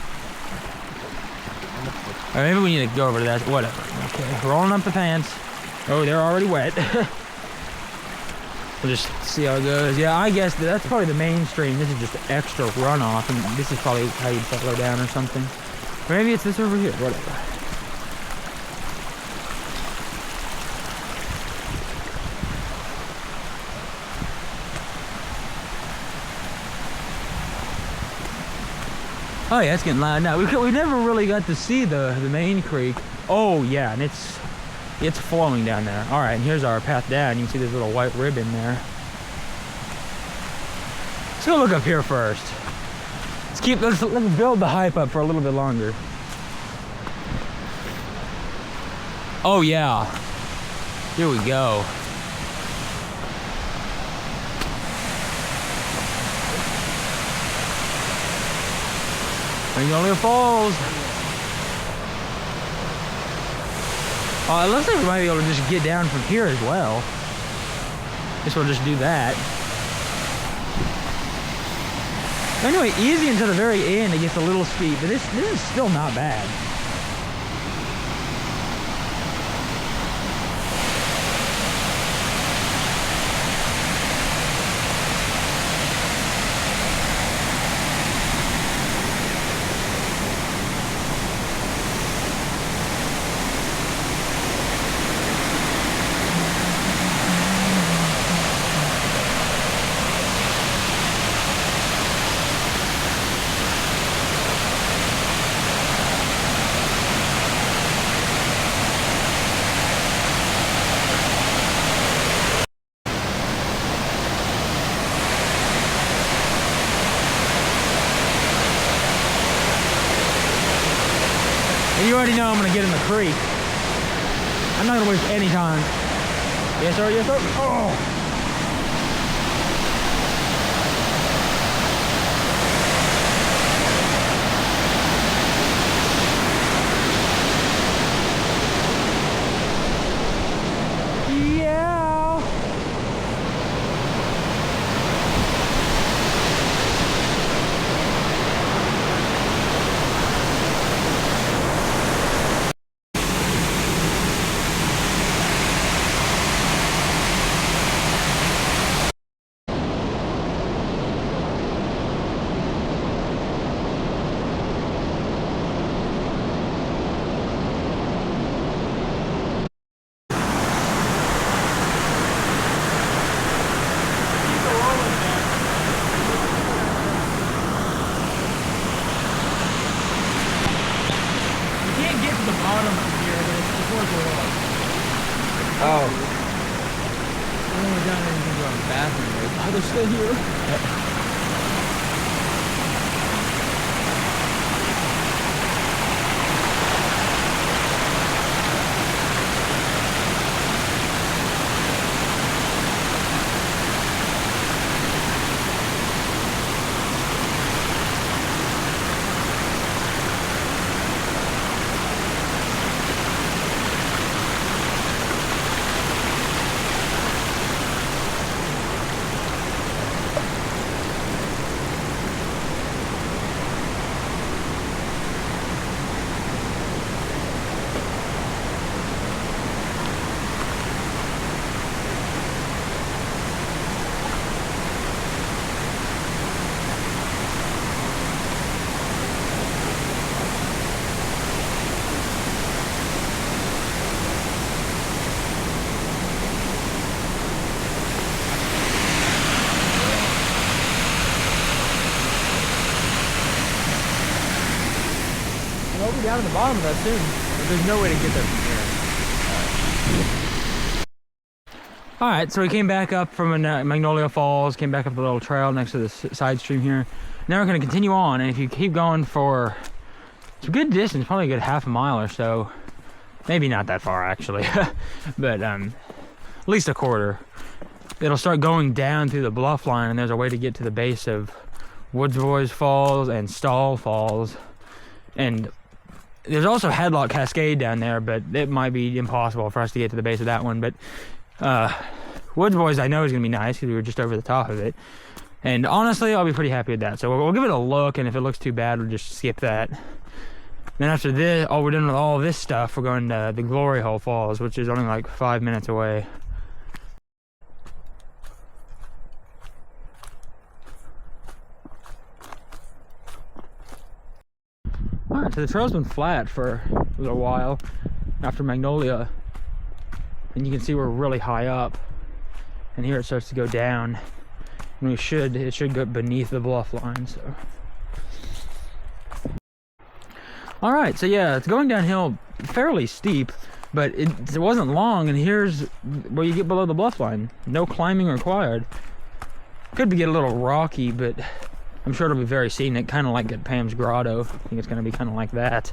or maybe we need to go over to that. Whatever. Okay, rolling up the pants. Oh, they're already wet. We'll just see how it goes. Yeah, I guess that's probably the mainstream. This is just extra runoff, and this is probably how you'd settle down or something. Or maybe it's this over here. Whatever. Oh yeah, it's getting loud now. We never really got to see the main creek. Oh yeah, and it's flowing down there. All right, and here's our path down. You can see this little white ribbon there. Let's go look up here first. Let's build the hype up for a little bit longer. Oh yeah, here we go. Magnolia Falls. Oh, it looks like we might be able to just get down from here as well. Guess we'll just do that. Anyway, easy until the very end. It gets a little steep, but this is still not bad. You already know I'm gonna get in the creek. I'm not gonna waste any time. Yes, sir, yes, sir. Oh! Oh. I don't know down there anything about the bathroom. Oh, they're still here. We'll be down at the bottom of that soon. There's no way to get there from here. Alright, so we came back up from Magnolia Falls, came back up the little trail next to the side stream here. Now we're going to continue on, and if you keep going for it's a good distance, probably a good half a mile or so. Maybe not that far actually, but at least a quarter. It'll start going down through the bluff line, and there's a way to get to the base of Woods Boys Falls and Stall Falls. And there's also Hadlock Cascade down there, but it might be impossible for us to get to the base of that one. But Woods Boys I know is going to be nice because we were just over the top of it. And honestly, I'll be pretty happy with that. So we'll give it a look, and if it looks too bad, we'll just skip that. Then after this, we're done with all this stuff, we're going to the Glory Hole Falls, which is only like 5 minutes away. Alright, so the trail's been flat for a little while after Magnolia. And you can see we're really high up. And here it starts to go down. And it should go beneath the bluff line, so. Alright, so yeah, it's going downhill fairly steep, but it wasn't long, and here's where you get below the bluff line. No climbing required. Could get a little rocky, but I'm sure it'll be very scenic, kind of like at Pam's Grotto. I think it's going to be kind of like that.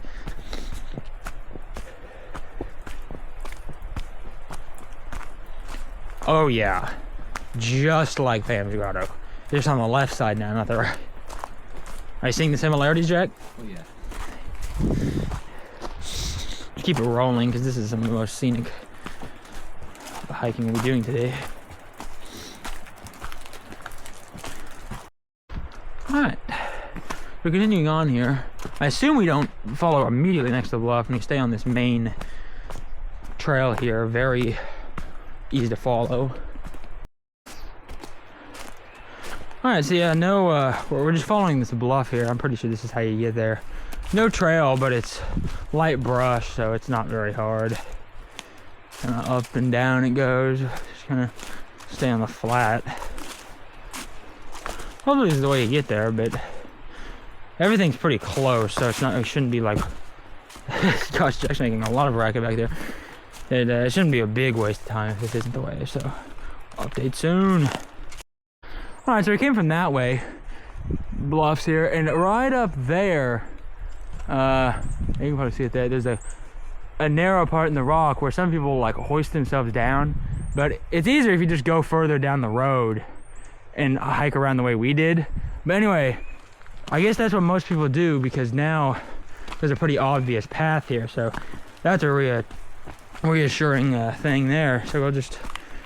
Oh yeah, just like Pam's Grotto. Just on the left side now, not the right. Are you seeing the similarities, Jack? Oh yeah. Keep it rolling because this is some of the most scenic hiking we'll be doing today. Alright, we're continuing on here. I assume we don't follow immediately next to the bluff and we stay on this main trail here. Very easy to follow. Alright, so yeah, we're just following this bluff here. I'm pretty sure this is how you get there. No trail, but it's light brush, so it's not very hard. Kind of up and down it goes. Just kind of stay on the flat. Hopefully this is the way you get there, but everything's pretty close, so it shouldn't be like, gosh, Jack's making a lot of racket back there. It shouldn't be a big waste of time if this isn't the way, so update soon. Alright, so we came from that way, bluffs here, and right up there, you can probably see it there, there's a narrow part in the rock where some people like hoist themselves down, but it's easier if you just go further down the road and hike around the way we did. But anyway, I guess that's what most people do because now there's a pretty obvious path here, so that's a reassuring thing there. So we'll just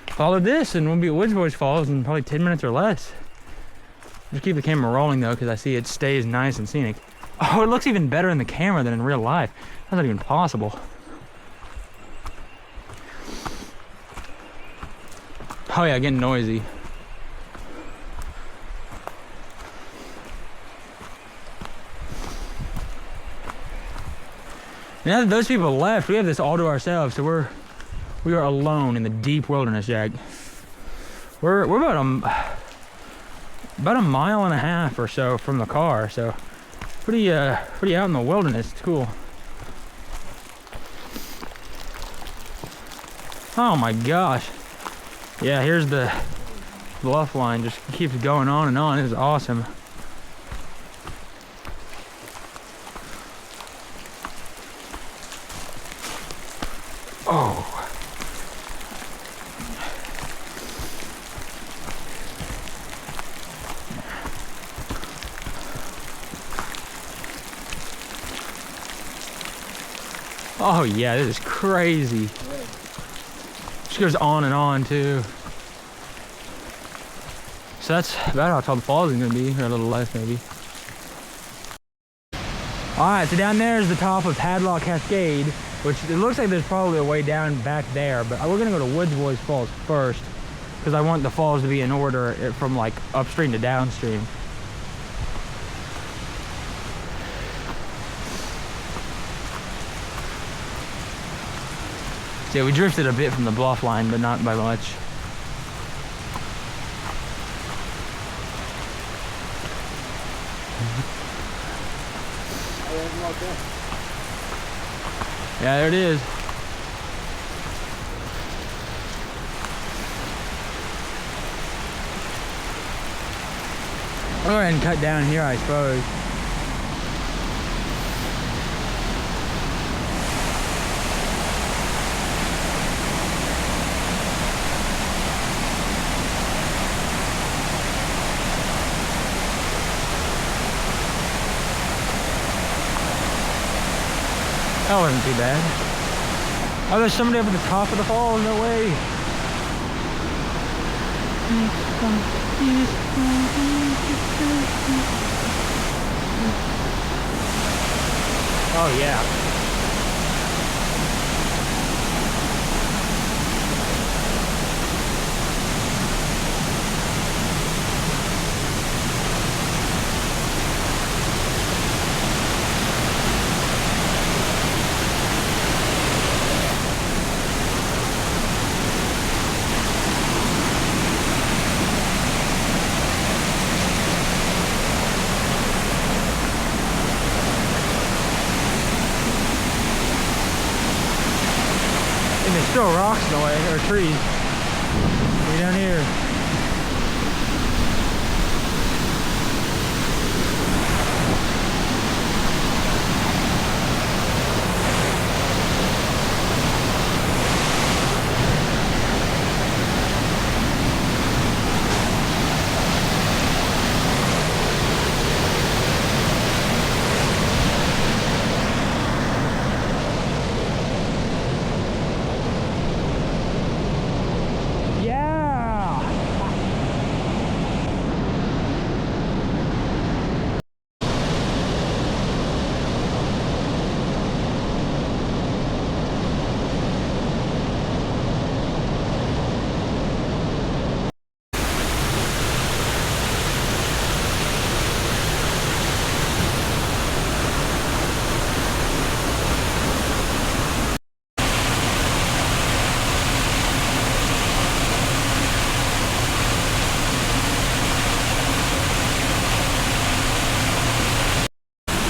follow this and we'll be at Woods Boys Falls in probably 10 minutes or less. Just keep the camera rolling though, because I see it stays nice and scenic. Oh, it looks even better in the camera than in real life. That's not even possible. Oh yeah, getting noisy. Now that those people left, we have this all to ourselves, so we are alone in the deep wilderness, Jack. We're about a mile and a half or so from the car, so pretty out in the wilderness. It's cool. Oh my gosh. Yeah, here's the bluff line, just keeps going on and on. It is awesome. Oh. Oh yeah, this is crazy. Just goes on and on too. So that's about how tall the falls is gonna be, or a little less maybe. Alright, so down there is the top of Hadlock Cascade, which it looks like there's probably a way down back there, but we're gonna go to Woods Boys Falls first, because I want the falls to be in order from like upstream to downstream. So yeah, we drifted a bit from the bluff line, but not by much. Yeah, there it is. I'll go ahead and cut down here, I suppose. That wasn't too bad. Oh, there's somebody up at the top of the falls. No way. Oh yeah. And there's still rocks in the way, or trees. Way down here.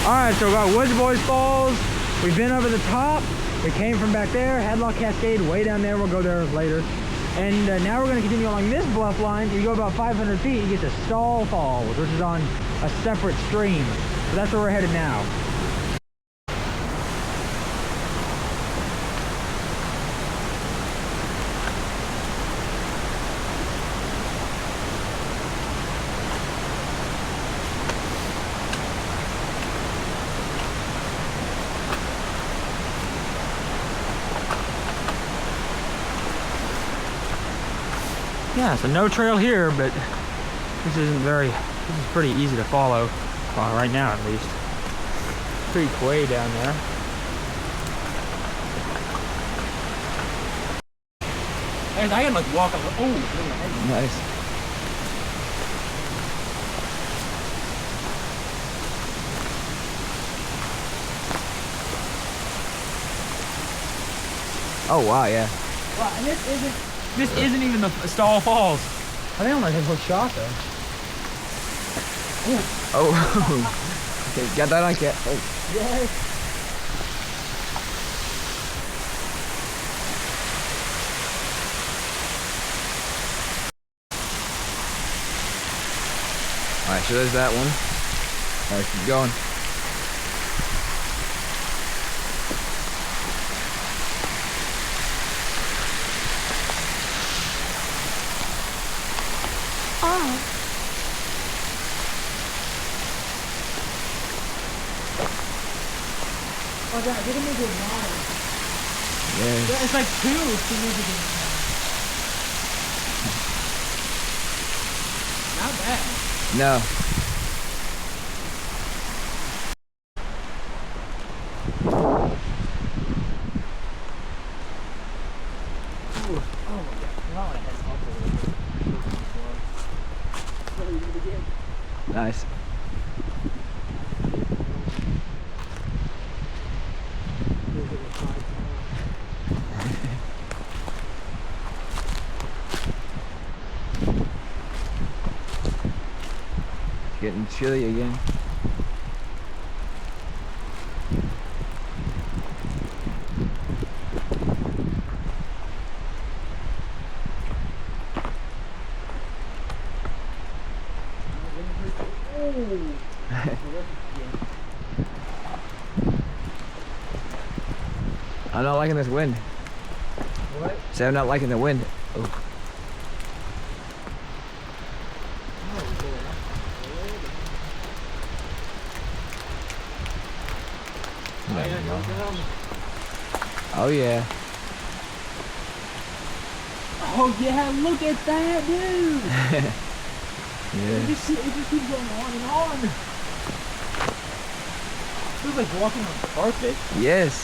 Alright, so we got Woods Boys Falls. We've been over the top. We came from back there. Headlock Cascade way down there. We'll go there later. And now we're going to continue along this bluff line. You go about 500 feet, you get to Stall Falls, which is on a separate stream. So that's where we're headed now. Yeah, so no trail here, but this is pretty easy to follow. Well, right now at least. Pretty way down there. And I can like walk a little. Oh, Nice. Oh wow, yeah. Wow, and this isn't even the Stall Falls. I think I'm gonna take a quick shot though. Oh. Okay, got that on cat. Oh. Yes. Alright, so there's that one. Alright, keep going. Oh god, I didn't make it wide. Yeah. It's like two significant. Not bad. No. Ooh. Oh my god. You might want to head up a little bit. Nice. Getting chilly again. I'm not liking this wind. What? Say I'm not liking the wind. Oh. There you go. Oh yeah. Oh yeah, look at that, dude! Yeah. It just keeps going on and on. Feels like walking on carpet. Yes.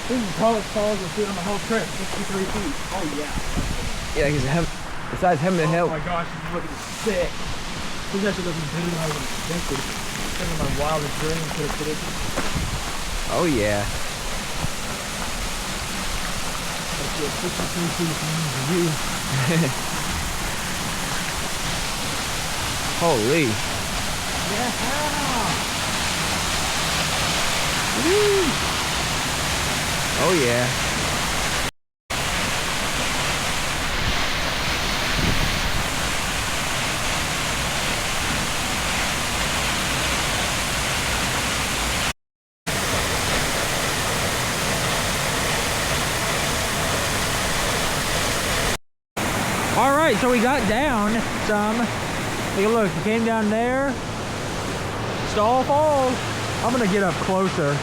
This is the tallest falls we've seen on the whole trip, 63 feet. Oh yeah. Yeah, because besides him and Oh help. my gosh, this is looking sick. This actually looking better than I would have expected. Some of my wildest dreams could have predicted. Oh yeah. That's it, 63 feet for you. Holy. Yeah. Woo. Oh yeah. All right, so we got down some. Take a look, we came down there. Stall Falls. I'm gonna get up closer.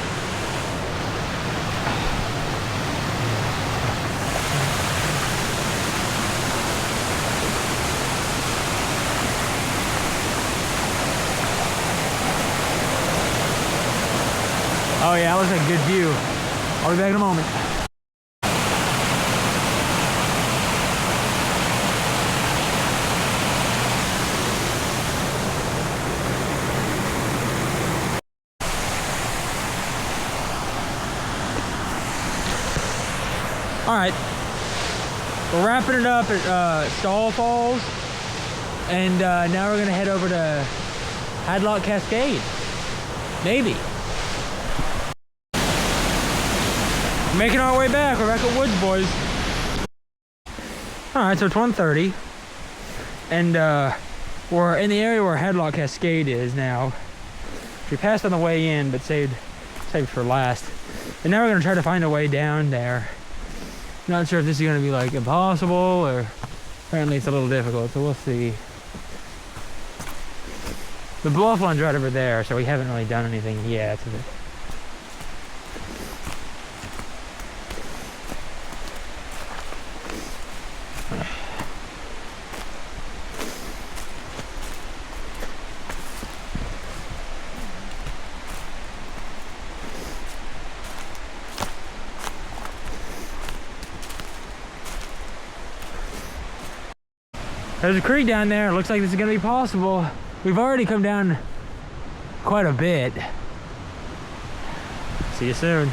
Oh yeah, that looks like a good view. I'll be back in a moment. All right, we're wrapping it up at Stall Falls, and now we're gonna head over to Hadlock Cascade. Maybe. Making our way back. We're back at Woods, boys. All right, so it's 1:30, and we're in the area where Hadlock Cascade is now. We passed on the way in, but saved for last. And now we're gonna try to find a way down there. Not sure if this is gonna be like impossible, or apparently it's a little difficult, so we'll see. The bluff one's right over there, so we haven't really done anything yet. There's a creek down there. It looks like this is gonna be possible. We've already come down quite a bit. See you soon.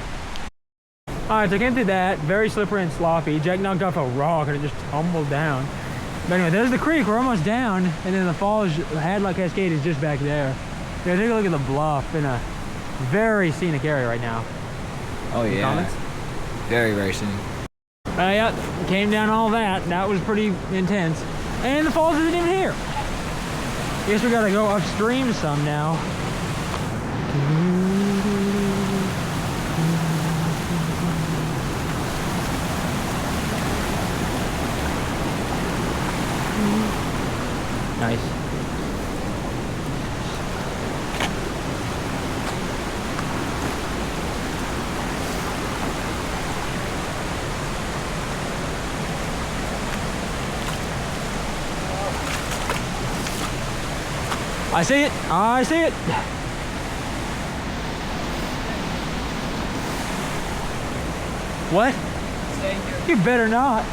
All right, so I came through that. Very slippery and sloppy. Jack knocked off a rock and it just tumbled down. But anyway, there's the creek. We're almost down. And then the falls, Hadlock Cascade is just back there. Yeah, take a look at the bluff in a very scenic area right now. Oh yeah. Comments? Very, very soon. Yeah, came down all that. That was pretty intense. And the falls isn't even here. Guess we gotta go upstream some now. Nice. I see it. I see it. What? You better not.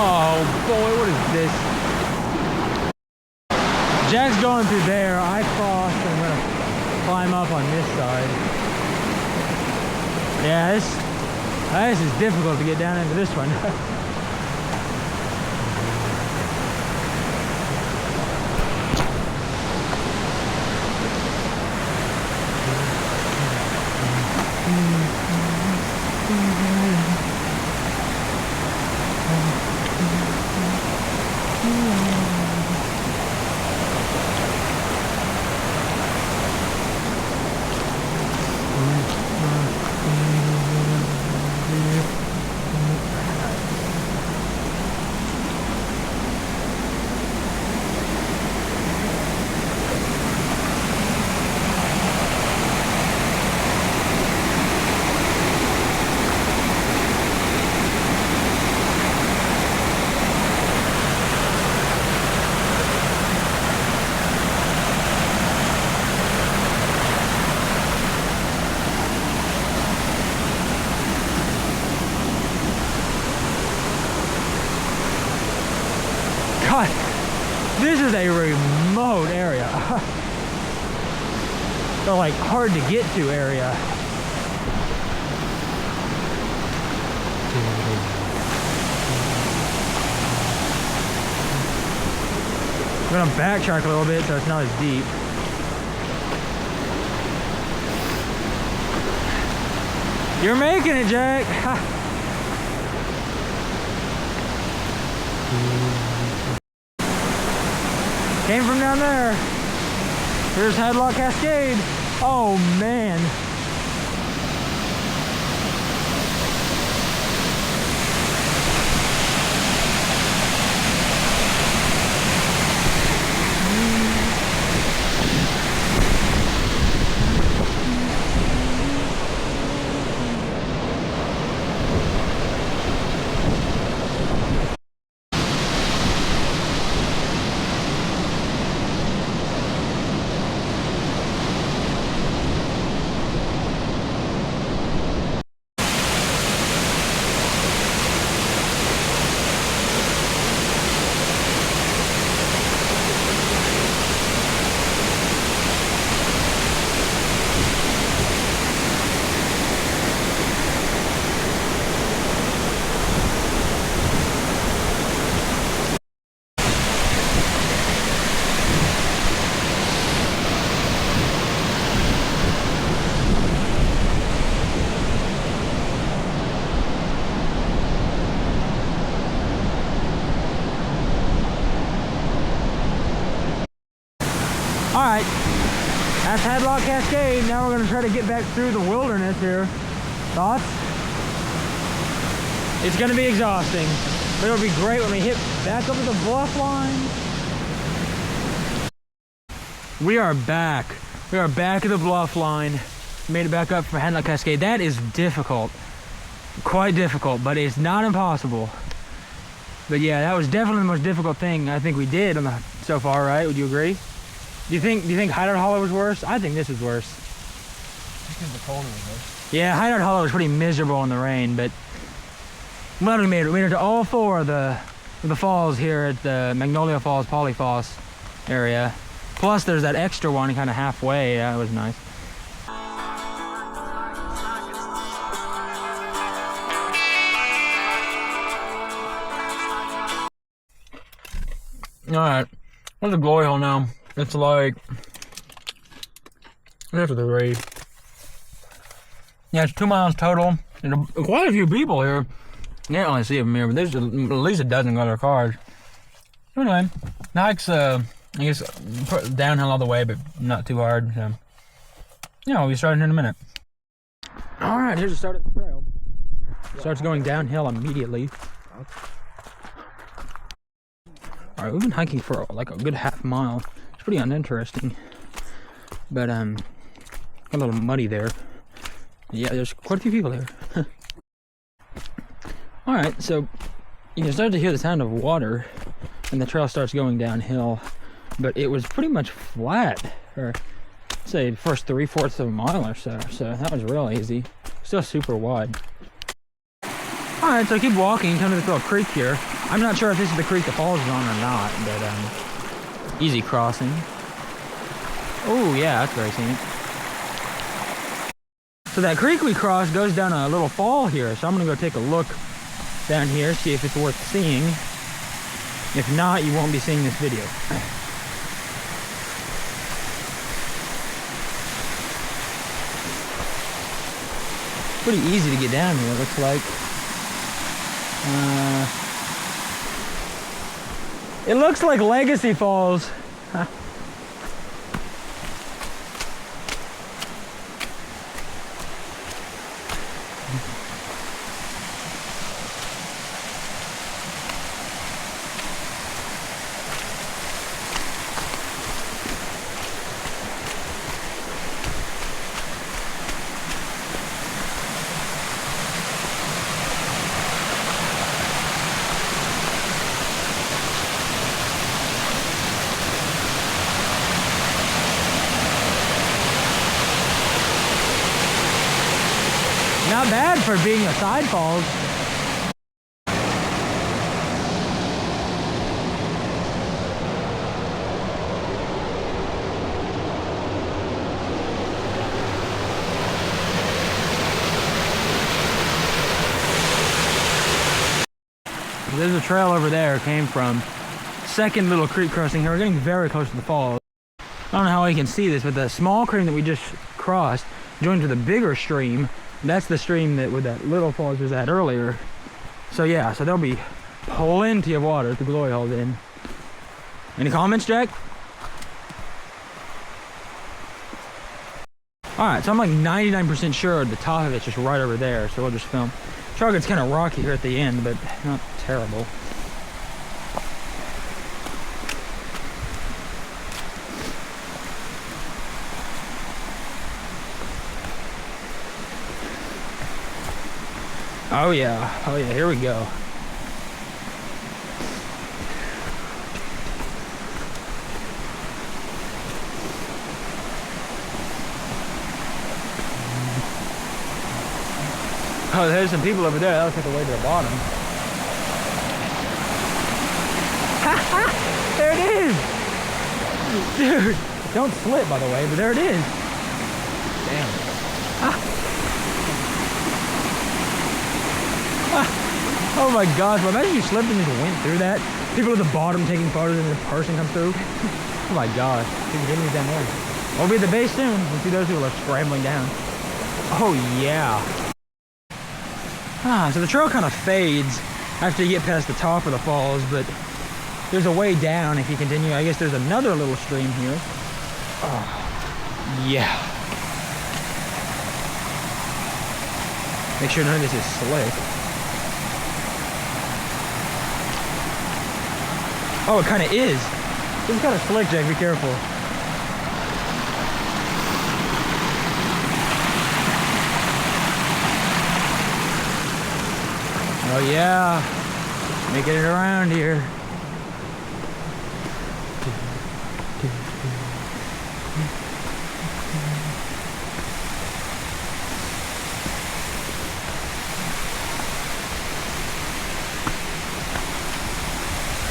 Oh boy, what is this? Jack's going through there. I crossed and I'm gonna climb up on this side. Yeah, this is difficult to get down into this one. God, this is a remote area. So like hard to get to area. I'm gonna backtrack a little bit so it's not as deep. You're making it, Jack. Came from down there. Here's Headlock Cascade. Oh man. Alright, that's Headlock Cascade. Now we're going to try to get back through the wilderness here. Thoughts? It's going to be exhausting, but it'll be great when we hit back up at the bluff line. We are back. We are back at the bluff line. Made it back up from Headlock Cascade. That is difficult. Quite difficult, but it's not impossible. But yeah, that was definitely the most difficult thing I think we did so far, right? Would you agree? Do you think Hideout Hollow was worse? I think this is worse. Just because the cold was worse. Yeah, Hideout Hollow was pretty miserable in the rain, but I'm glad we made it. We made it to all four of the falls here at the Magnolia Falls Polyphos area. Plus, there's that extra one kind of halfway. Yeah, it was nice. All right, where's the glory hole now? It's like after the raid. Yeah, it's 2 miles total. And quite a few people here. You can't really see them here, but there's at least a dozen other cars. Anyway, the hike's I guess downhill all the way, but not too hard. So, yeah, we'll be starting in a minute. All right, here's the start of the trail. Starts going downhill immediately. All right, we've been hiking for like a good half mile. It's pretty uninteresting, but got a little muddy there. Yeah, there's quite a few people here. All right, so you can start to hear the sound of water, and the trail starts going downhill. But it was pretty much flat, or say the first 3/4 of a mile or so. So that was real easy. Still super wide. All right, so I keep walking, come to this little creek here. I'm not sure if this is the creek the falls is on or not, but easy crossing. Oh yeah, that's very scenic. So that creek we crossed goes down a little fall here, so I'm gonna go take a look down here, see if it's worth seeing. If not, you won't be seeing this video. Pretty easy to get down here, it looks like. It looks like Legacy Falls. Not bad for being a side falls. There's a trail over there it came from. Second little creek crossing here. We're getting very close to the falls. I don't know how you can see this, but the small creek that we just crossed joined to the bigger stream. That's the stream that with that little falls was at earlier. So yeah, so there'll be plenty of water at the glory hole then. Any comments, Jack? Alright, so I'm like 99% sure the top of it's just right over there, so we'll just film. Truck, it's kind of rocky here at the end, but not terrible. Oh yeah, here we go. Oh, there's some people over there. That looks like the way to the bottom. There it is! Dude, don't slip, by the way, but there it is. Damn. Oh my gosh, well, imagine you slipped and just went through that. People at the bottom taking photos and the person comes through. Oh my gosh, people getting me down there. We'll be at the base soon. We'll see those people are scrambling down. Oh yeah. So the trail kind of fades after you get past the top of the falls, but there's a way down if you continue. I guess there's another little stream here. Oh, yeah. Make sure none of this is slick. Oh, it kind of is. This is kind of slick, Jack. Be careful. Oh yeah, making it around here.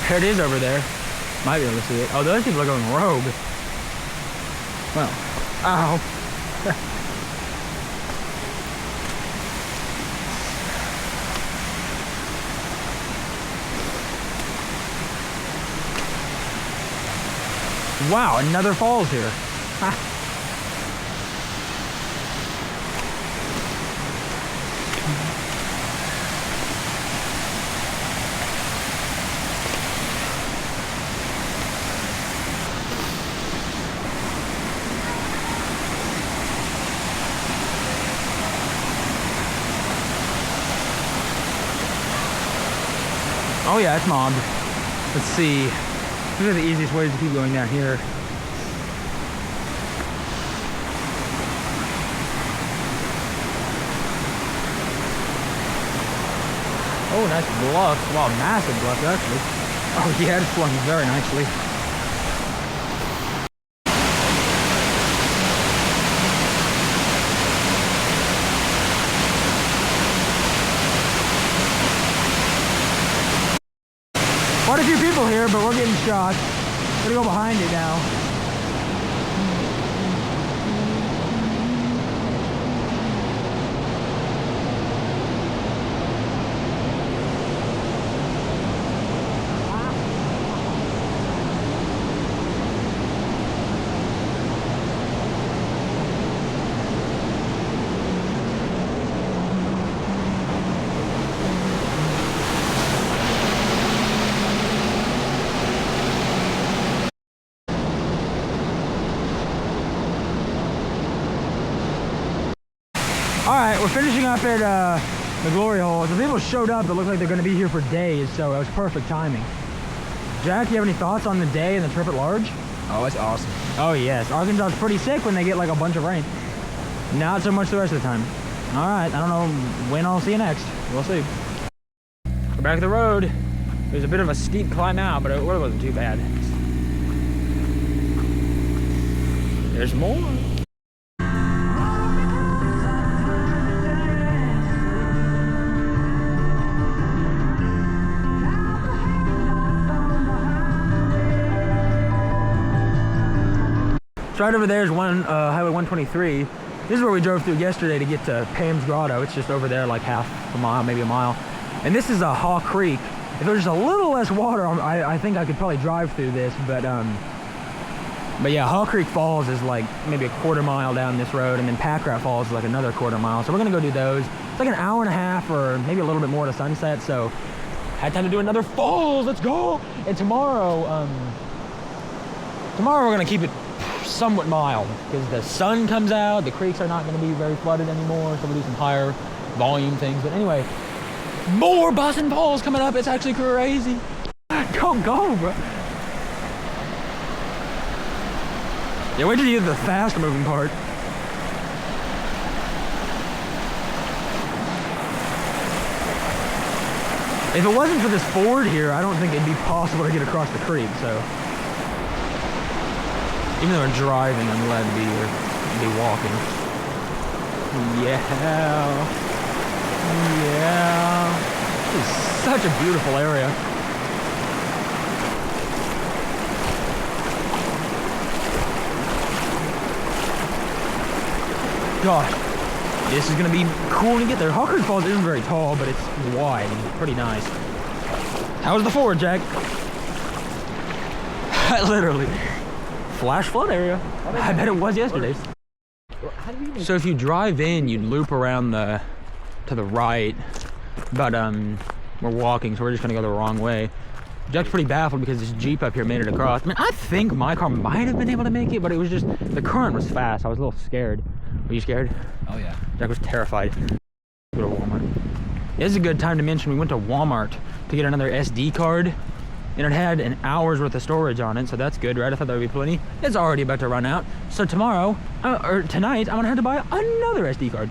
There it is over there. Might be able to see it. Oh, those people are going rogue. Well, ow. Wow, another falls here. Ha. Oh yeah, it's mobbed. Let's see. These are the easiest ways to keep going down here. Oh, nice bluff. Wow, massive bluff, actually. Oh yeah, it's flowing very nicely. Quite a few people here, but we're getting shot. We're gonna go behind it now. Alright, we're finishing up at the glory hole. The people showed up that look like they're going to be here for days, so it was perfect timing. Jack, you have any thoughts on the day and the trip at large? Oh, it's awesome. Oh yes, Arkansas is pretty sick when they get like a bunch of rain. Not so much the rest of the time. Alright, I don't know when I'll see you next. We'll see. We're back to the road. There's a bit of a steep climb out, but it really wasn't too bad. There's more. So right over there is Highway 123. This is where we drove through yesterday to get to Pam's Grotto. It's just over there like half a mile, maybe a mile. And this is a Haw Creek If there was just a little less water, I think I could probably drive through this, but yeah, Haw Creek Falls is like maybe a quarter mile down this road, and then Packrat Falls is like another quarter mile. So we're gonna go do those. It's like an hour and a half or maybe a little bit more to sunset, so had time to do another falls. Let's go. And tomorrow we're gonna keep it somewhat mild because the sun comes out, the creeks are not gonna be very flooded anymore, so we'll do some higher volume things. But anyway, more Boston Falls coming up. It's actually crazy. Go, bro. Yeah, wait till you get the fast moving part. If it wasn't for this ford here, I don't think it'd be possible to get across the creek, so. Even though we're driving, I'm glad to be here, be walking. Yeah. Yeah. This is such a beautiful area. Gosh, this is gonna be cool to get there. Haw Creek Falls isn't very tall, but it's wide and pretty nice. How's the ford, Jack? Literally. Flash flood area. I bet it was yesterday. So if you drive in, you'd loop around to the right, but we're walking, so we're just gonna go the wrong way. Jack's pretty baffled because this Jeep up here made it across. I mean, I think my car might have been able to make it, but it was just, the current was fast. I was a little scared. Were you scared? Oh yeah. Jack was terrified. Go to Walmart. This is a good time to mention we went to Walmart to get another SD card, and it had an hour's worth of storage on it, so that's good, right? I thought that would be plenty. It's already about to run out, so tomorrow, or tonight, I'm gonna have to buy another SD card.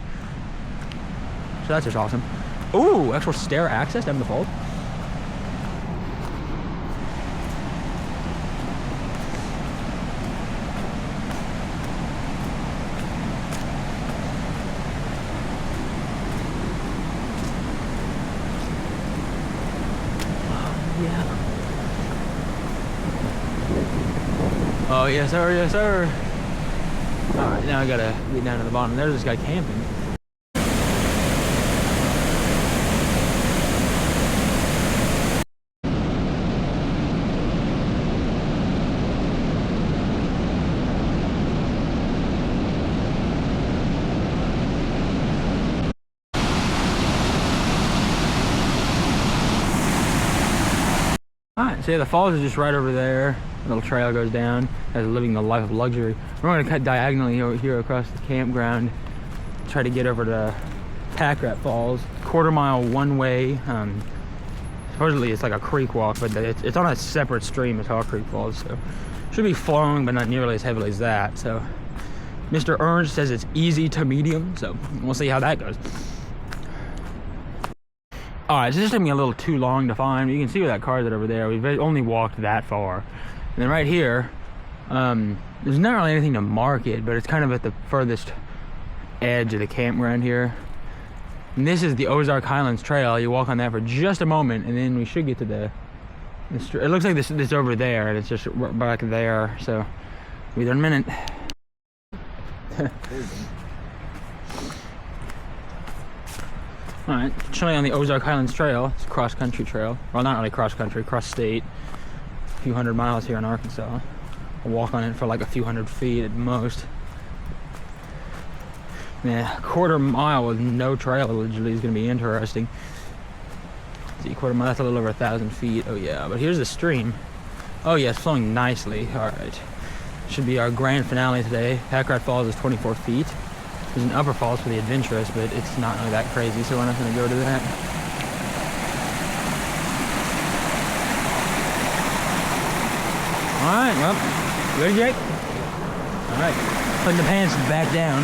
So that's just awesome. Ooh, actual stair access down the falls. Oh, yes, sir, yes, sir. All right, now I gotta get down to the bottom. There's this guy camping. All right, so yeah, the falls is just right over there. A little trail goes down as living the life of luxury. We're going to cut diagonally over here across the campground, try to get over to Packrat Falls. Quarter mile one way. Supposedly it's like a creek walk, but it's on a separate stream as Haw Creek Falls, so should be flowing, but not nearly as heavily as that. So Mr. Ernst says it's easy to medium, so we'll see how that goes. All right, so this took me a little too long to find. You can see where that car is over there. We've only walked that far. And then right here, there's not really anything to mark it, but it's kind of at the furthest edge of the campground here. And this is the Ozark Highlands Trail. You walk on that for just a moment, and then we should get to the it looks like this over there, and it's just back there. So we'll be there in a minute. All right, chilling on the Ozark Highlands Trail. It's a cross-country trail. Well, not really cross-country, cross-state. A few hundred miles here in Arkansas. I'll walk on it for like a few hundred feet at most. Yeah, a quarter mile with no trail allegedly is going to be interesting. See, quarter mile, that's a little over 1,000 feet. Oh yeah, but here's the stream. Oh yeah, it's flowing nicely. All right, should be our grand finale today. Packrat Falls is 24 feet. There's an upper falls for the adventurous, but it's not really that crazy, so we're not going to go to that. All right, well, ready, Jake? All right, putting the pants back down.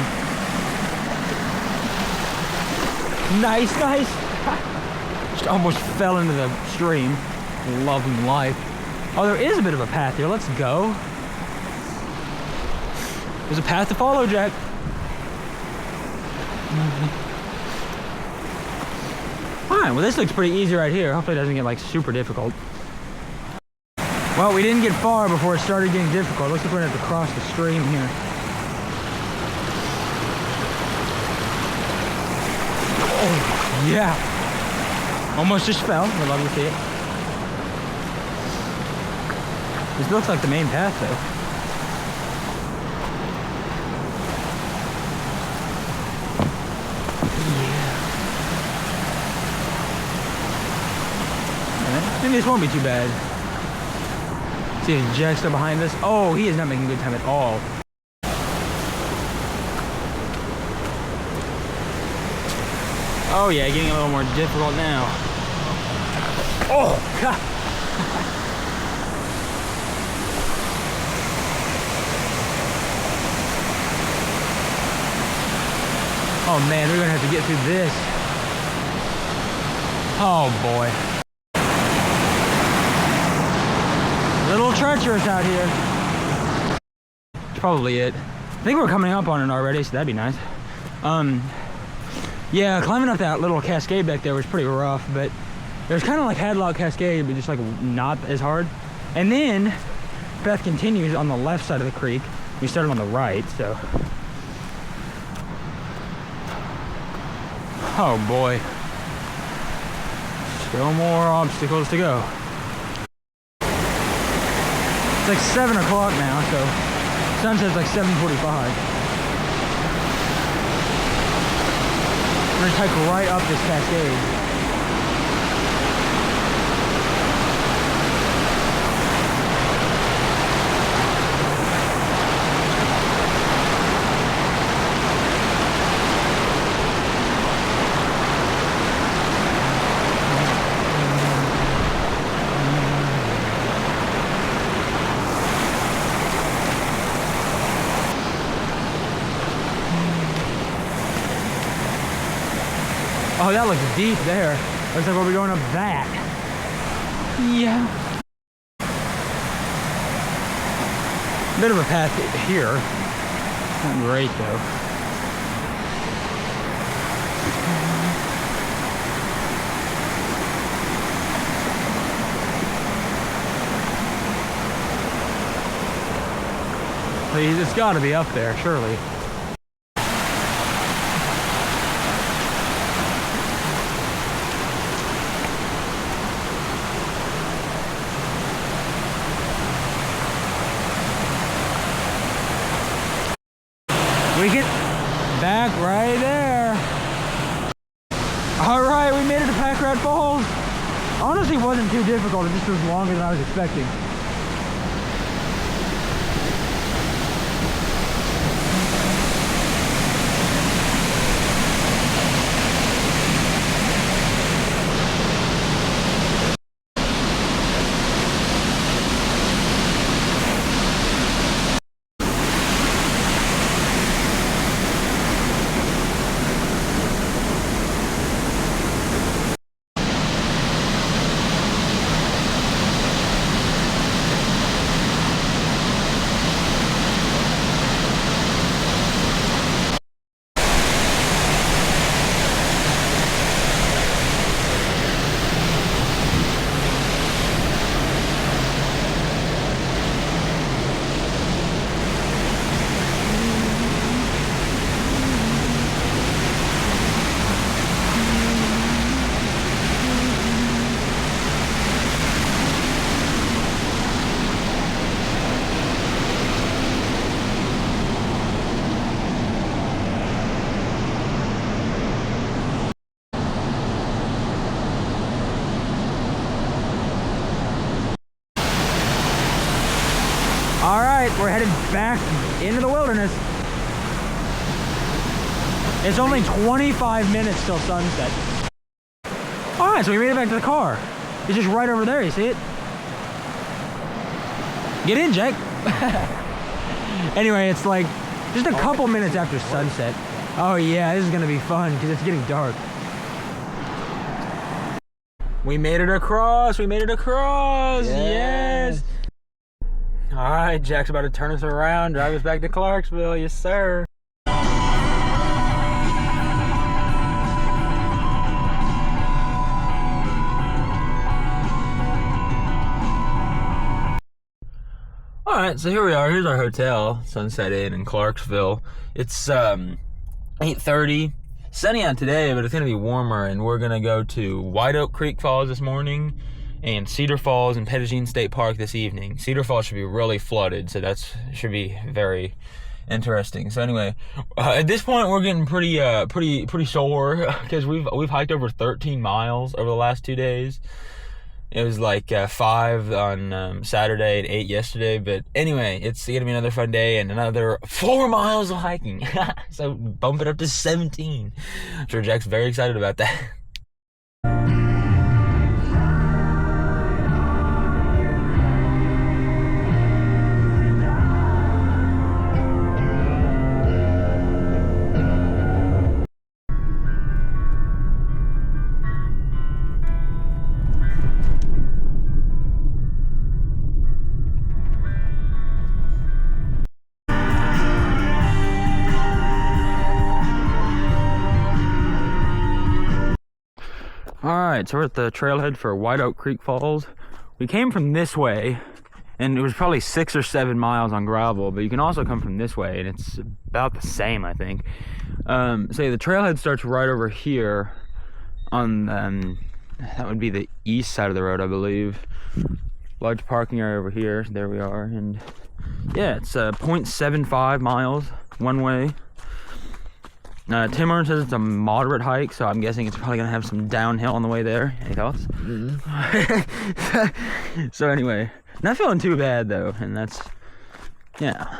Nice, nice. Just almost fell into the stream. Loving life. Oh, there is a bit of a path here. Let's go. There's a path to follow, Jack. All right, well, this looks pretty easy right here. Hopefully it doesn't get like super difficult. Well, we didn't get far before it started getting difficult. Looks like we're gonna have to cross the stream here. Oh, yeah. Almost just fell. I'd love to see it. This looks like the main path, though. Yeah. Maybe this won't be too bad. See if Jack's still behind us. Oh, he is not making good time at all. Oh yeah, getting a little more difficult now. Oh, God. Oh man, we're gonna have to get through this. Oh boy. A little treacherous out here. That's probably it. I think we're coming up on it already, so that'd be nice. Yeah, climbing up that little cascade back there was pretty rough, but it was kind of like Hadlock Cascade, but just like not as hard. And then path continues on the left side of the creek. We started on the right, so. Oh boy. Still more obstacles to go. It's like 7 o'clock now, so sunset's like 7:45. We're gonna hike right up this cascade. Oh, that looks deep there. Looks like we'll be going up that. Yeah. Bit of a path here. Not great though. Please, it's got to be up there, surely. We get back right there. All right, we made it to Pack Rat Falls. Honestly, it wasn't too difficult. It just was longer than I was expecting. All right, we're headed back into the wilderness. It's only 25 minutes till sunset. All right, so we made it back to the car. It's just right over there, you see it? Get in, Jake. Anyway, it's like just a couple minutes after sunset. Oh yeah, this is gonna be fun because it's getting dark. We made it across, we made it across, yes. All right, Jack's about to turn us around, drive us back to Clarksville, yes sir. All right, so here we are. Here's our hotel, Sunset Inn in Clarksville. It's 8:30, sunny out today, but it's gonna be warmer, and we're gonna go to White Oak Creek Falls this morning, and Cedar Falls and Pettigene State Park this evening. Cedar Falls should be really flooded, so should be very interesting. So anyway, at this point we're getting pretty sore because we've hiked over 13 miles over the last 2 days. It was like 5 on Saturday and 8 yesterday. But anyway, it's gonna be another fun day and another 4 miles of hiking. So bump it up to 17. I'm sure Jack's very excited about that. Alright, so we're at the trailhead for White Oak Creek Falls. We came from this way, and it was probably 6 or 7 miles on gravel, but you can also come from this way, and it's about the same, I think. So the trailhead starts right over here on, that would be the east side of the road, I believe. Large parking area over here, there we are, and yeah, it's 0.75 miles one way. Tim Ernst says it's a moderate hike, so I'm guessing it's probably gonna have some downhill on the way there. Any thoughts? Mm-hmm. So anyway, not feeling too bad though, and that's, yeah.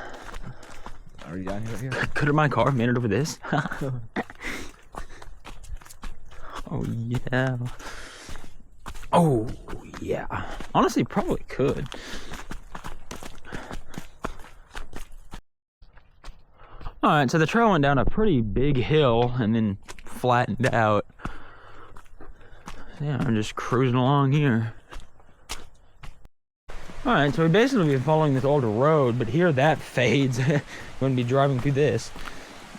Are you down here? Could my car have made it over this? Oh yeah. Oh yeah. Honestly, probably could. Alright, so the trail went down a pretty big hill and then flattened out. Yeah, I'm just cruising along here. Alright, so we basically been following this older road, but here that fades. We're going to be driving through this.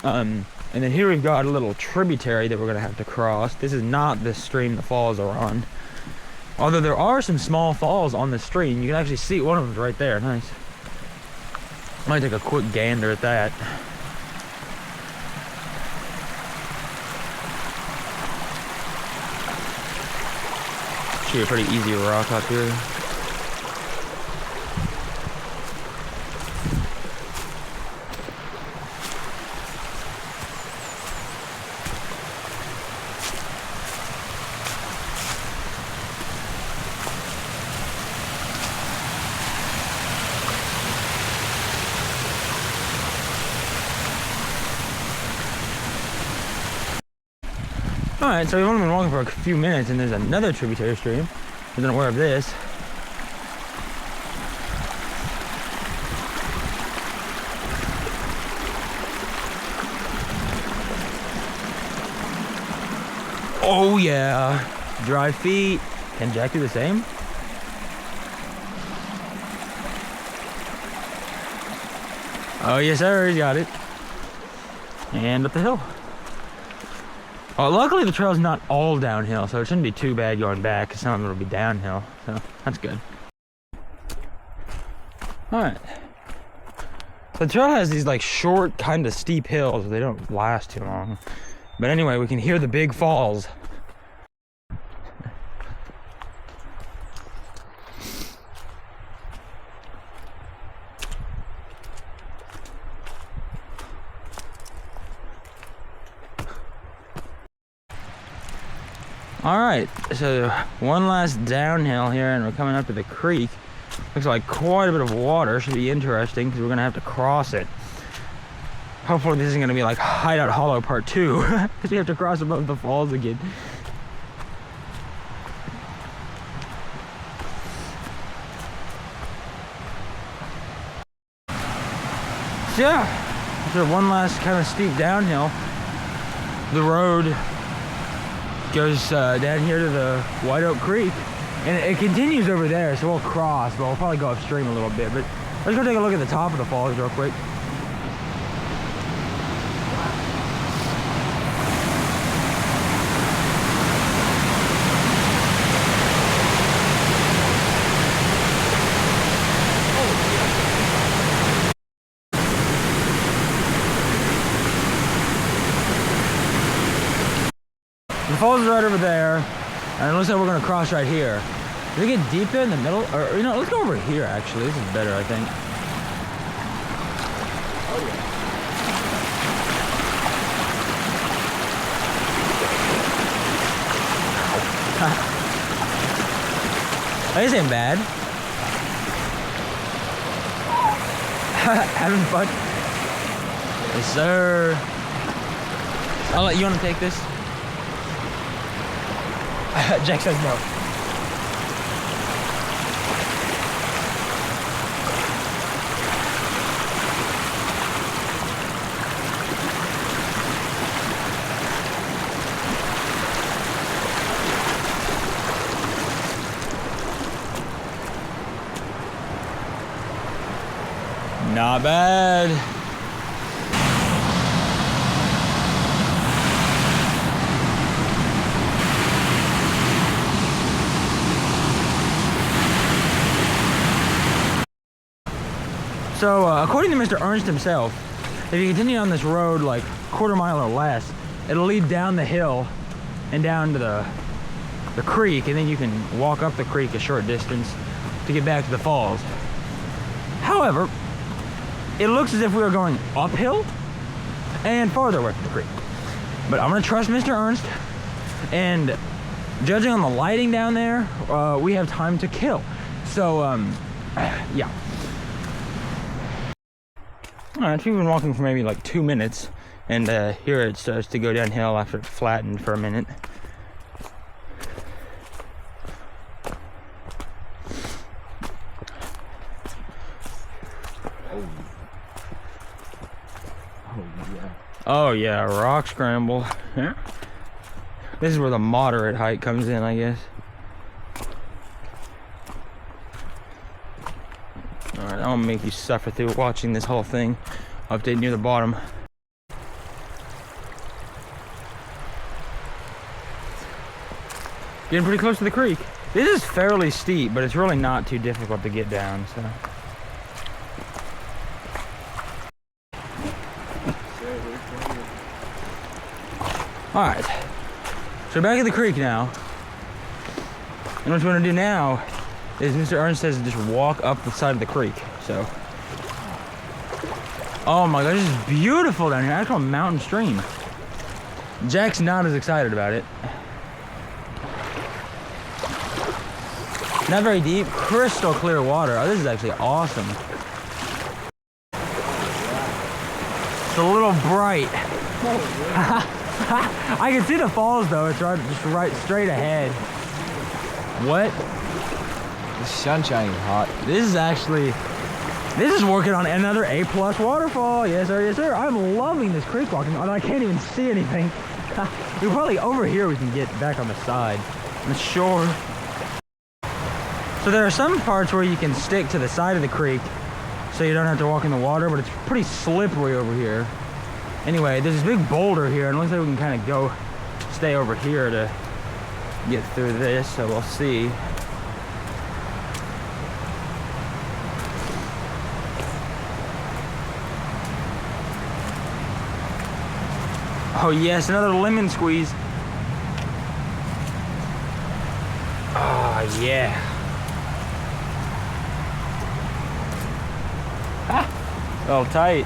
And then here we've got a little tributary that we're going to have to cross. This is not the stream the falls are on. Although there are some small falls on the stream. You can actually see one of them right there. Nice. Might take a quick gander at that. Should be a pretty easy rock up here. Alright, so we've only been walking for a few minutes and there's another tributary stream. I wasn't aware of this. Oh yeah, dry feet. Can Jack do the same? Oh yes sir, he's got it. And up the hill. Oh, luckily the trail's not all downhill, so it shouldn't be too bad going back, because some of it'll be downhill, so that's good. Alright. So the trail has these like short, kind of steep hills, they don't last too long. But anyway, we can hear the big falls. Alright, so one last downhill here and we're coming up to the creek. Looks like quite a bit of water. Should be interesting because we're going to have to cross it. Hopefully this isn't going to be like Hideout Hollow Part 2 because we have to cross above the falls again. So yeah, after one last kind of steep downhill, the road goes down here to the White Oak Creek, and it continues over there, so we'll cross, but we'll probably go upstream a little bit. But let's go take a look at the top of the falls real quick. The falls is right over there, and it looks like we're gonna cross right here. Does it get deep there in the middle? Or, you know, let's go over here, actually. This is better, I think. This ain't bad. Having fun. Yes, sir. I'll let you want to take this. Jack says no. Not bad. So, according to Mr. Ernst himself, if you continue on this road like quarter mile or less, it'll lead down the hill and down to the creek, and then you can walk up the creek a short distance to get back to the falls. However, it looks as if we are going uphill and farther away from the creek. But I'm gonna trust Mr. Ernst, and judging on the lighting down there, we have time to kill. So, yeah. Alright, we've been walking for maybe like 2 minutes, and here it starts to go downhill after it flattened for a minute. Oh yeah, rock scramble. Yeah. This is where the moderate height comes in, I guess. Alright, I won't make you suffer through watching this whole thing. Update near the bottom. Getting pretty close to the creek. This is fairly steep, but it's really not too difficult to get down, so. Alright, so back at the creek now. And what you want to do now is Mr. Ernst says just walk up the side of the creek. So, oh my gosh, this is beautiful down here. Actual mountain stream. Jack's not as excited about it. Not very deep, crystal clear water. Oh, this is actually awesome. It's a little bright. I can see the falls though. It's right straight ahead. What? The sun's shining hot. This is working on another A+ waterfall. Yes sir, yes sir. I'm loving this creek walking. Although I can't even see anything. We're probably over here. We can get back on the side. On the shore. So there are some parts where you can stick to the side of the creek, so you don't have to walk in the water. But it's pretty slippery over here. Anyway, there's this big boulder here, and it looks like we can kind of stay over here to get through this, so we'll see. Oh yes, another lemon squeeze. Oh yeah. Ah, a little tight.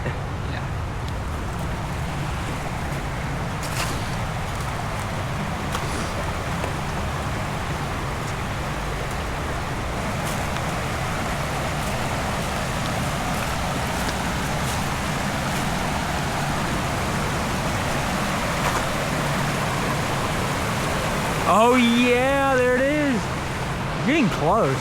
Oh yeah, there it is. Getting close.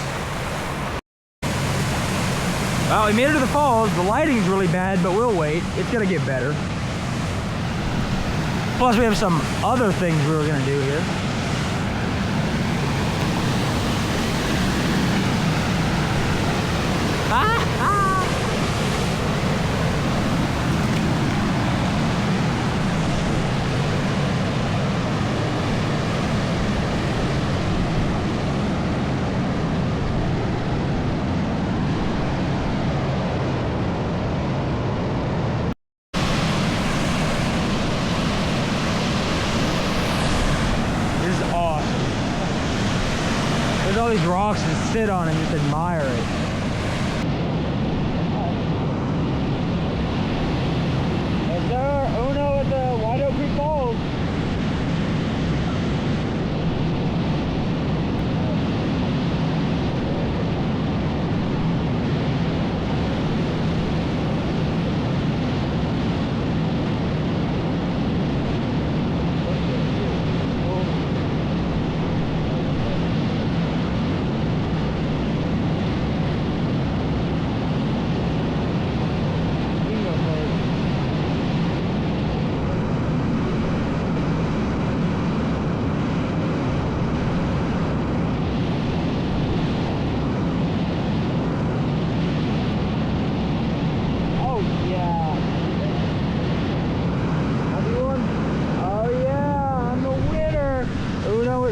Well, we made it to the falls. The lighting's really bad, but we'll wait. It's gonna get better. Plus, we have some other things we were gonna do here. There's all these rocks to sit on and just admire it. Yes, sir. Uno at the White Oak Creek Falls.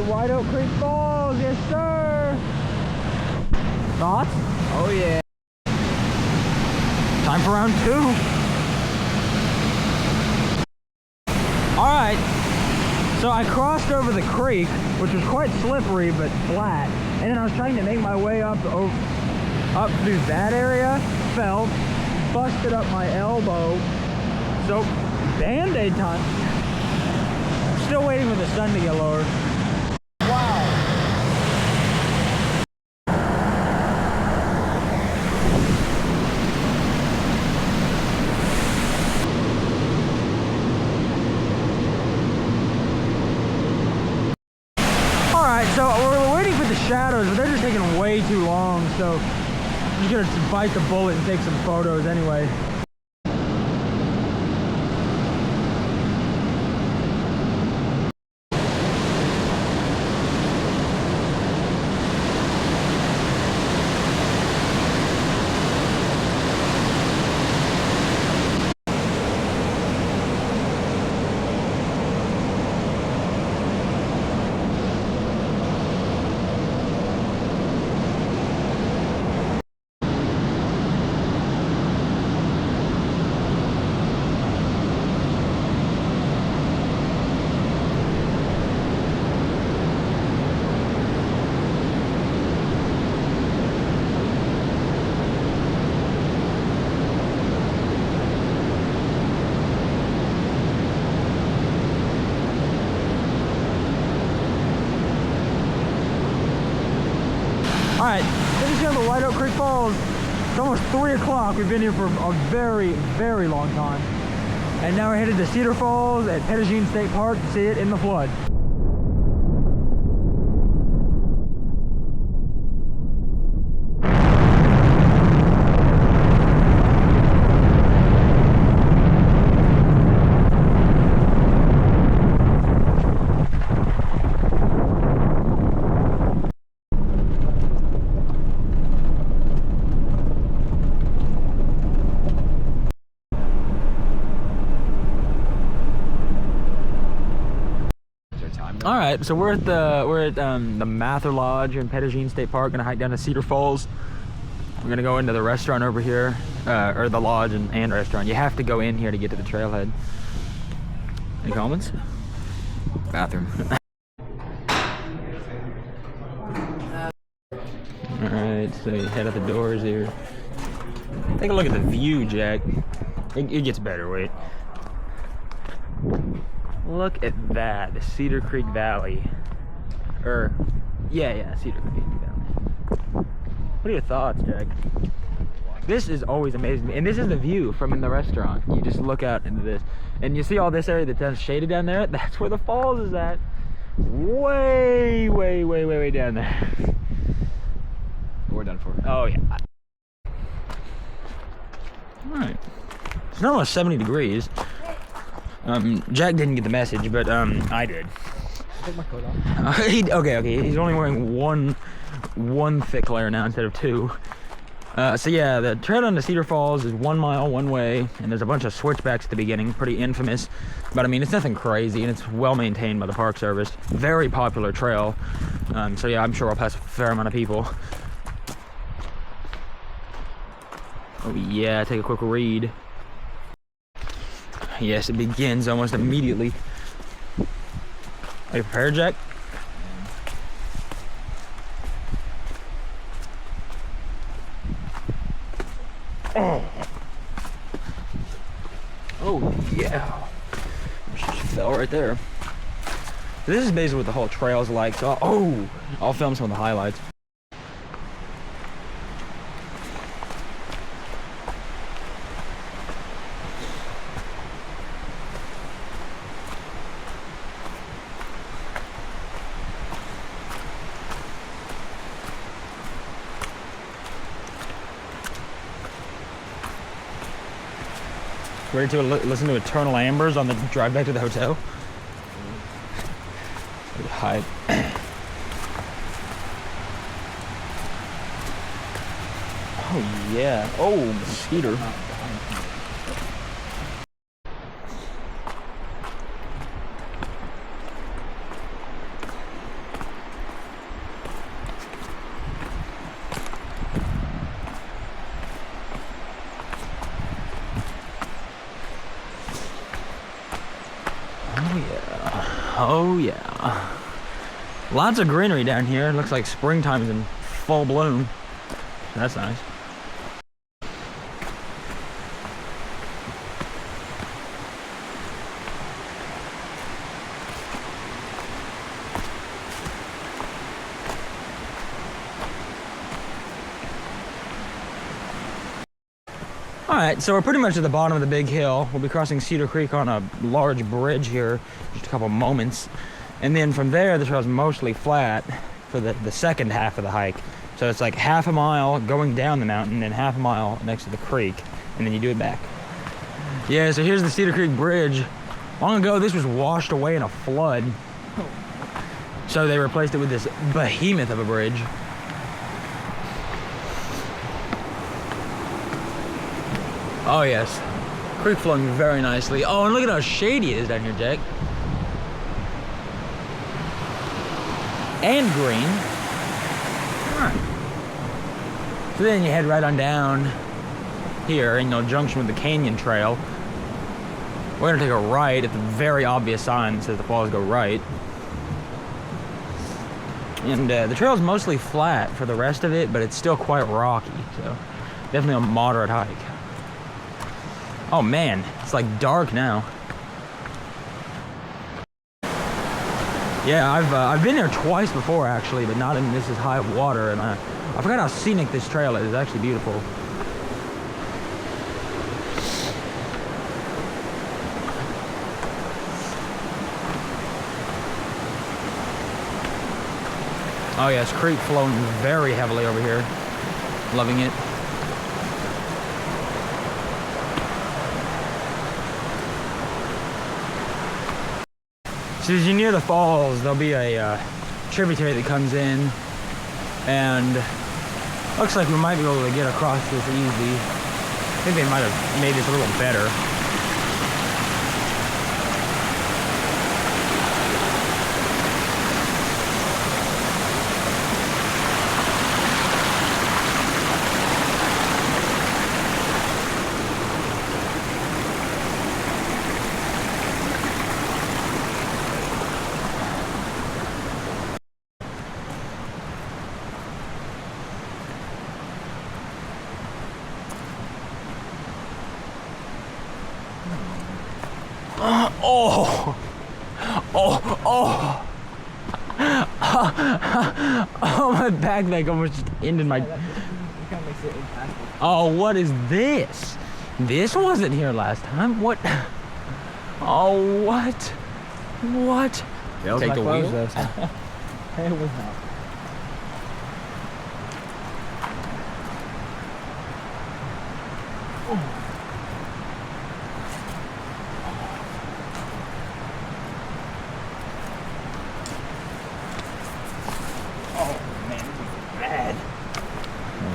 White Oak Creek Falls, yes sir. Thoughts? Oh yeah. Time for round 2. All right, so I crossed over the creek, which was quite slippery but flat, and then I was trying to make my way up through that area, fell, busted up my elbow, so Band-Aid time. Still waiting for the sun to get lower. So we're waiting for the shadows, but they're just taking way too long, so I'm just gonna bite the bullet and take some photos anyway. All right, this is here at White Oak Creek Falls. It's almost 3 o'clock. We've been here for a very, very long time. And now we're headed to Cedar Falls at Pettigene State Park to see it in the flood. All right, so we're at the Mather Lodge in Pettigene State Park. Gonna hike down to Cedar Falls. We're gonna go into the restaurant over here, or the lodge and restaurant. You have to go in here to get to the trailhead. Any comments? Bathroom. All right, so you head out the doors here. Take a look at the view, Jack. It gets better. Wait. Look at that, the Cedar Creek Valley. Yeah, Cedar Creek Valley. What are your thoughts, Jack? This is always amazing. And this is the view from in the restaurant. You just look out into this. And you see all this area that's shaded down there? That's where the falls is at. Way, way, way, way, way down there. We're done for. Oh, yeah. All right. It's almost 70 degrees. Jack didn't get the message, but I did. Take my coat off. Okay. He's only wearing one thick layer now instead of 2. So yeah, the trail down to Cedar Falls is 1 mile one way, and there's a bunch of switchbacks at the beginning, pretty infamous. But I mean, it's nothing crazy, and it's well maintained by the Park Service. Very popular trail. So yeah, I'm sure I'll pass a fair amount of people. Oh yeah, take a quick read. Yes, it begins almost immediately. Are you prepared, Jack? Oh yeah. She fell right there. This is basically what the whole trail's like. So, I'll film some of the highlights. Ready to listen to Eternal Ambers on the drive back to the hotel? Hide. Oh yeah. Oh, mosquito. Oh yeah. Lots of greenery down here. It looks like springtime is in full bloom. That's nice. Alright, so we're pretty much at the bottom of the big hill. We'll be crossing Cedar Creek on a large bridge here, just a couple moments. And then from there, the trail's mostly flat for the second half of the hike. So it's like half a mile going down the mountain and half a mile next to the creek, and then you do it back. Yeah, so here's the Cedar Creek Bridge. Long ago, this was washed away in a flood. So they replaced it with this behemoth of a bridge. Oh yes, creek flowing very nicely. Oh, and look at how shady it is down here, Jack. And green. All right. So then you head right on down here in junction with the Canyon Trail. We're gonna take a right at the very obvious sign that says the falls go right. And the trail's mostly flat for the rest of it, but it's still quite rocky, so definitely a moderate hike. Oh man, it's like dark now. Yeah, I've been there twice before actually, but not in this is high water, and I forgot how scenic this trail is. It's actually beautiful. Oh yes, creek flowing very heavily over here. Loving it. So as you near the falls, there'll be a tributary that comes in, and looks like we might be able to get across this easy. I think they might have made this a little better. Oh, my backpack almost just ended my... Oh, what is this? This wasn't here last time. What? Oh, what? What? Take the wheel. It was not.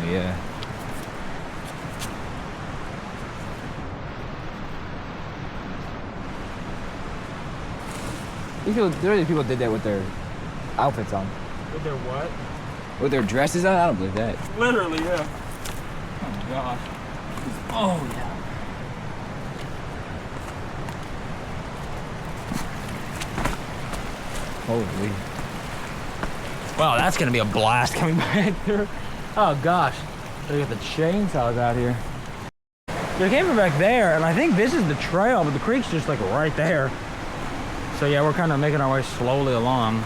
Yeah. People did that with their outfits on. With their what? With their dresses on? I don't believe that. Literally, yeah. Oh my gosh. Oh yeah. Holy. Wow, that's gonna be a blast coming back through. Oh gosh. They got the chainsaws out here. They came from back there, and I think this is the trail, but the creek's just like right there. So yeah, we're kind of making our way slowly along.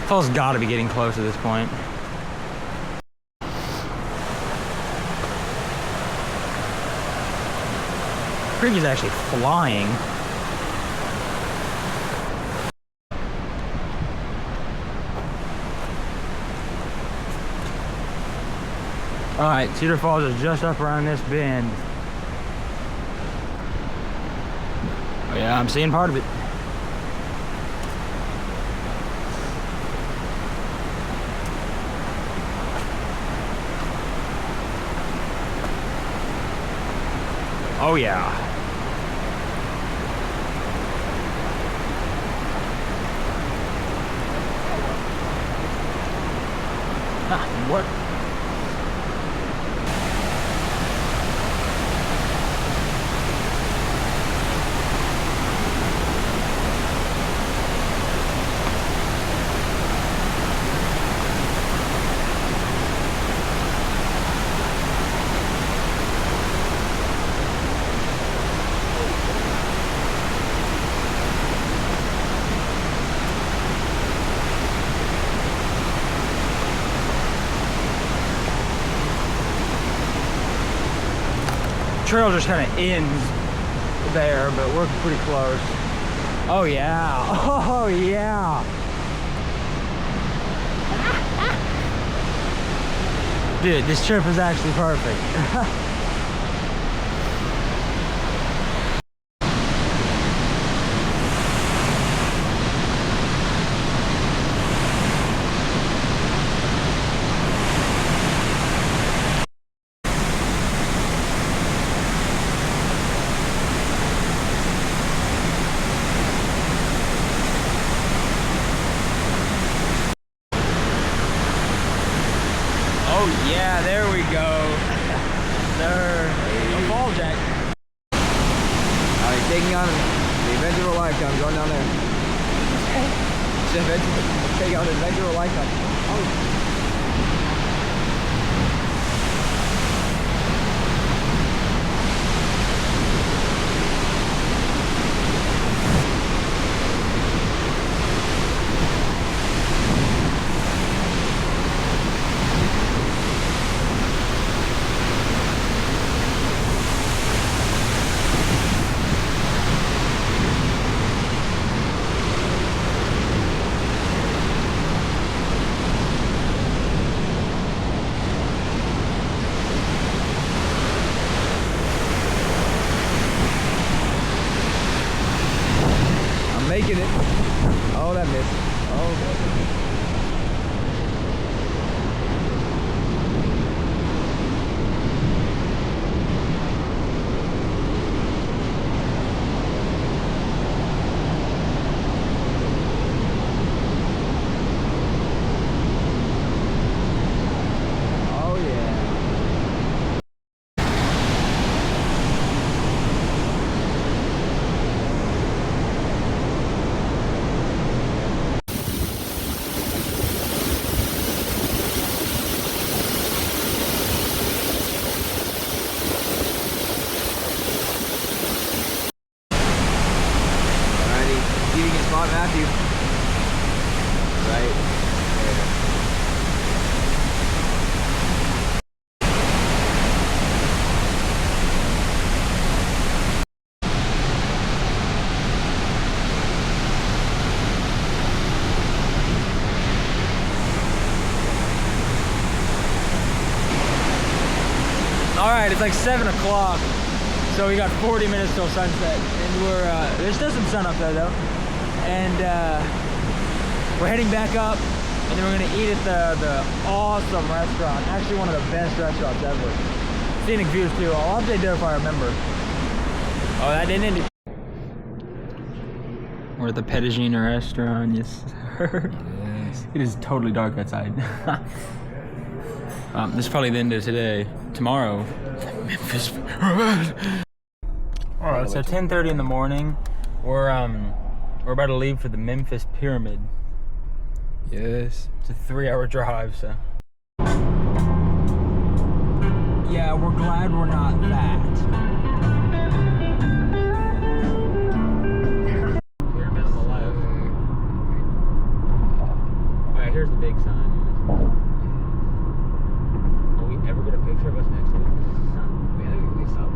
Fellow's got to be getting close at this point. Creek is actually flying. All right, Cedar Falls is just up around this bend. Oh yeah, I'm seeing part of it. Oh yeah. Ah, what? Trail just kind of ends there, but we're pretty close. Oh yeah, oh yeah. Dude, this trip is actually perfect. Oh yeah, there we go. Sir, a ball jack. Alright, taking on the adventure of a lifetime, going down there. Take on the adventure of a lifetime. Oh. Making it. Oh, that missed. Oh, Matthew. Right there. All right, it's like 7 o'clock, so we got 40 minutes till sunset, and there's still some sun up there though. And we're heading back up, and then we're gonna eat at the awesome restaurant. Actually, one of the best restaurants ever. Scenic views too. I'll update there if I remember. Oh, that didn't end it. We're at the Pettigina restaurant. Yes, sir. Yes. It is totally dark outside. This is probably the end of today. Tomorrow, Memphis. All right, so 10:30 in the morning. We're about to leave for the Memphis Pyramid. Yes. It's a 3-hour drive, so. Yeah, we're glad we're not that. Pyramid on the left. Alright, here's the big sign. Will we ever get a picture of us next to it? We stopped.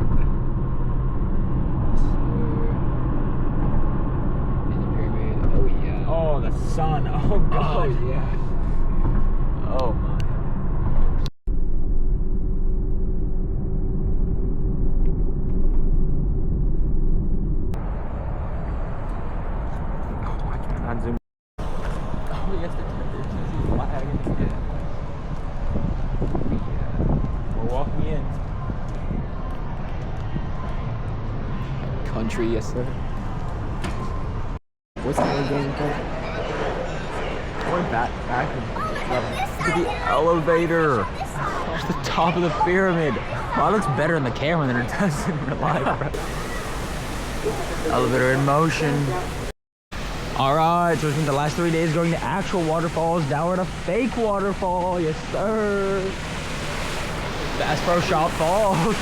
In the pyramid. Oh yeah. Oh, the sun. Oh, God. Oh yeah. Oh, my. Oh, I cannot zoom. Oh, yes, the flag. We're walking in. Country, yes sir. What's the other game called? We're back. Look at the elevator. It's the top of the pyramid. Wow, it looks better in the camera than it does in real life, bro. Elevator in motion. All right, so it's been the last 3 days going to actual waterfalls. Now we're at a fake waterfall, yes sir. Bass Pro Shop Falls.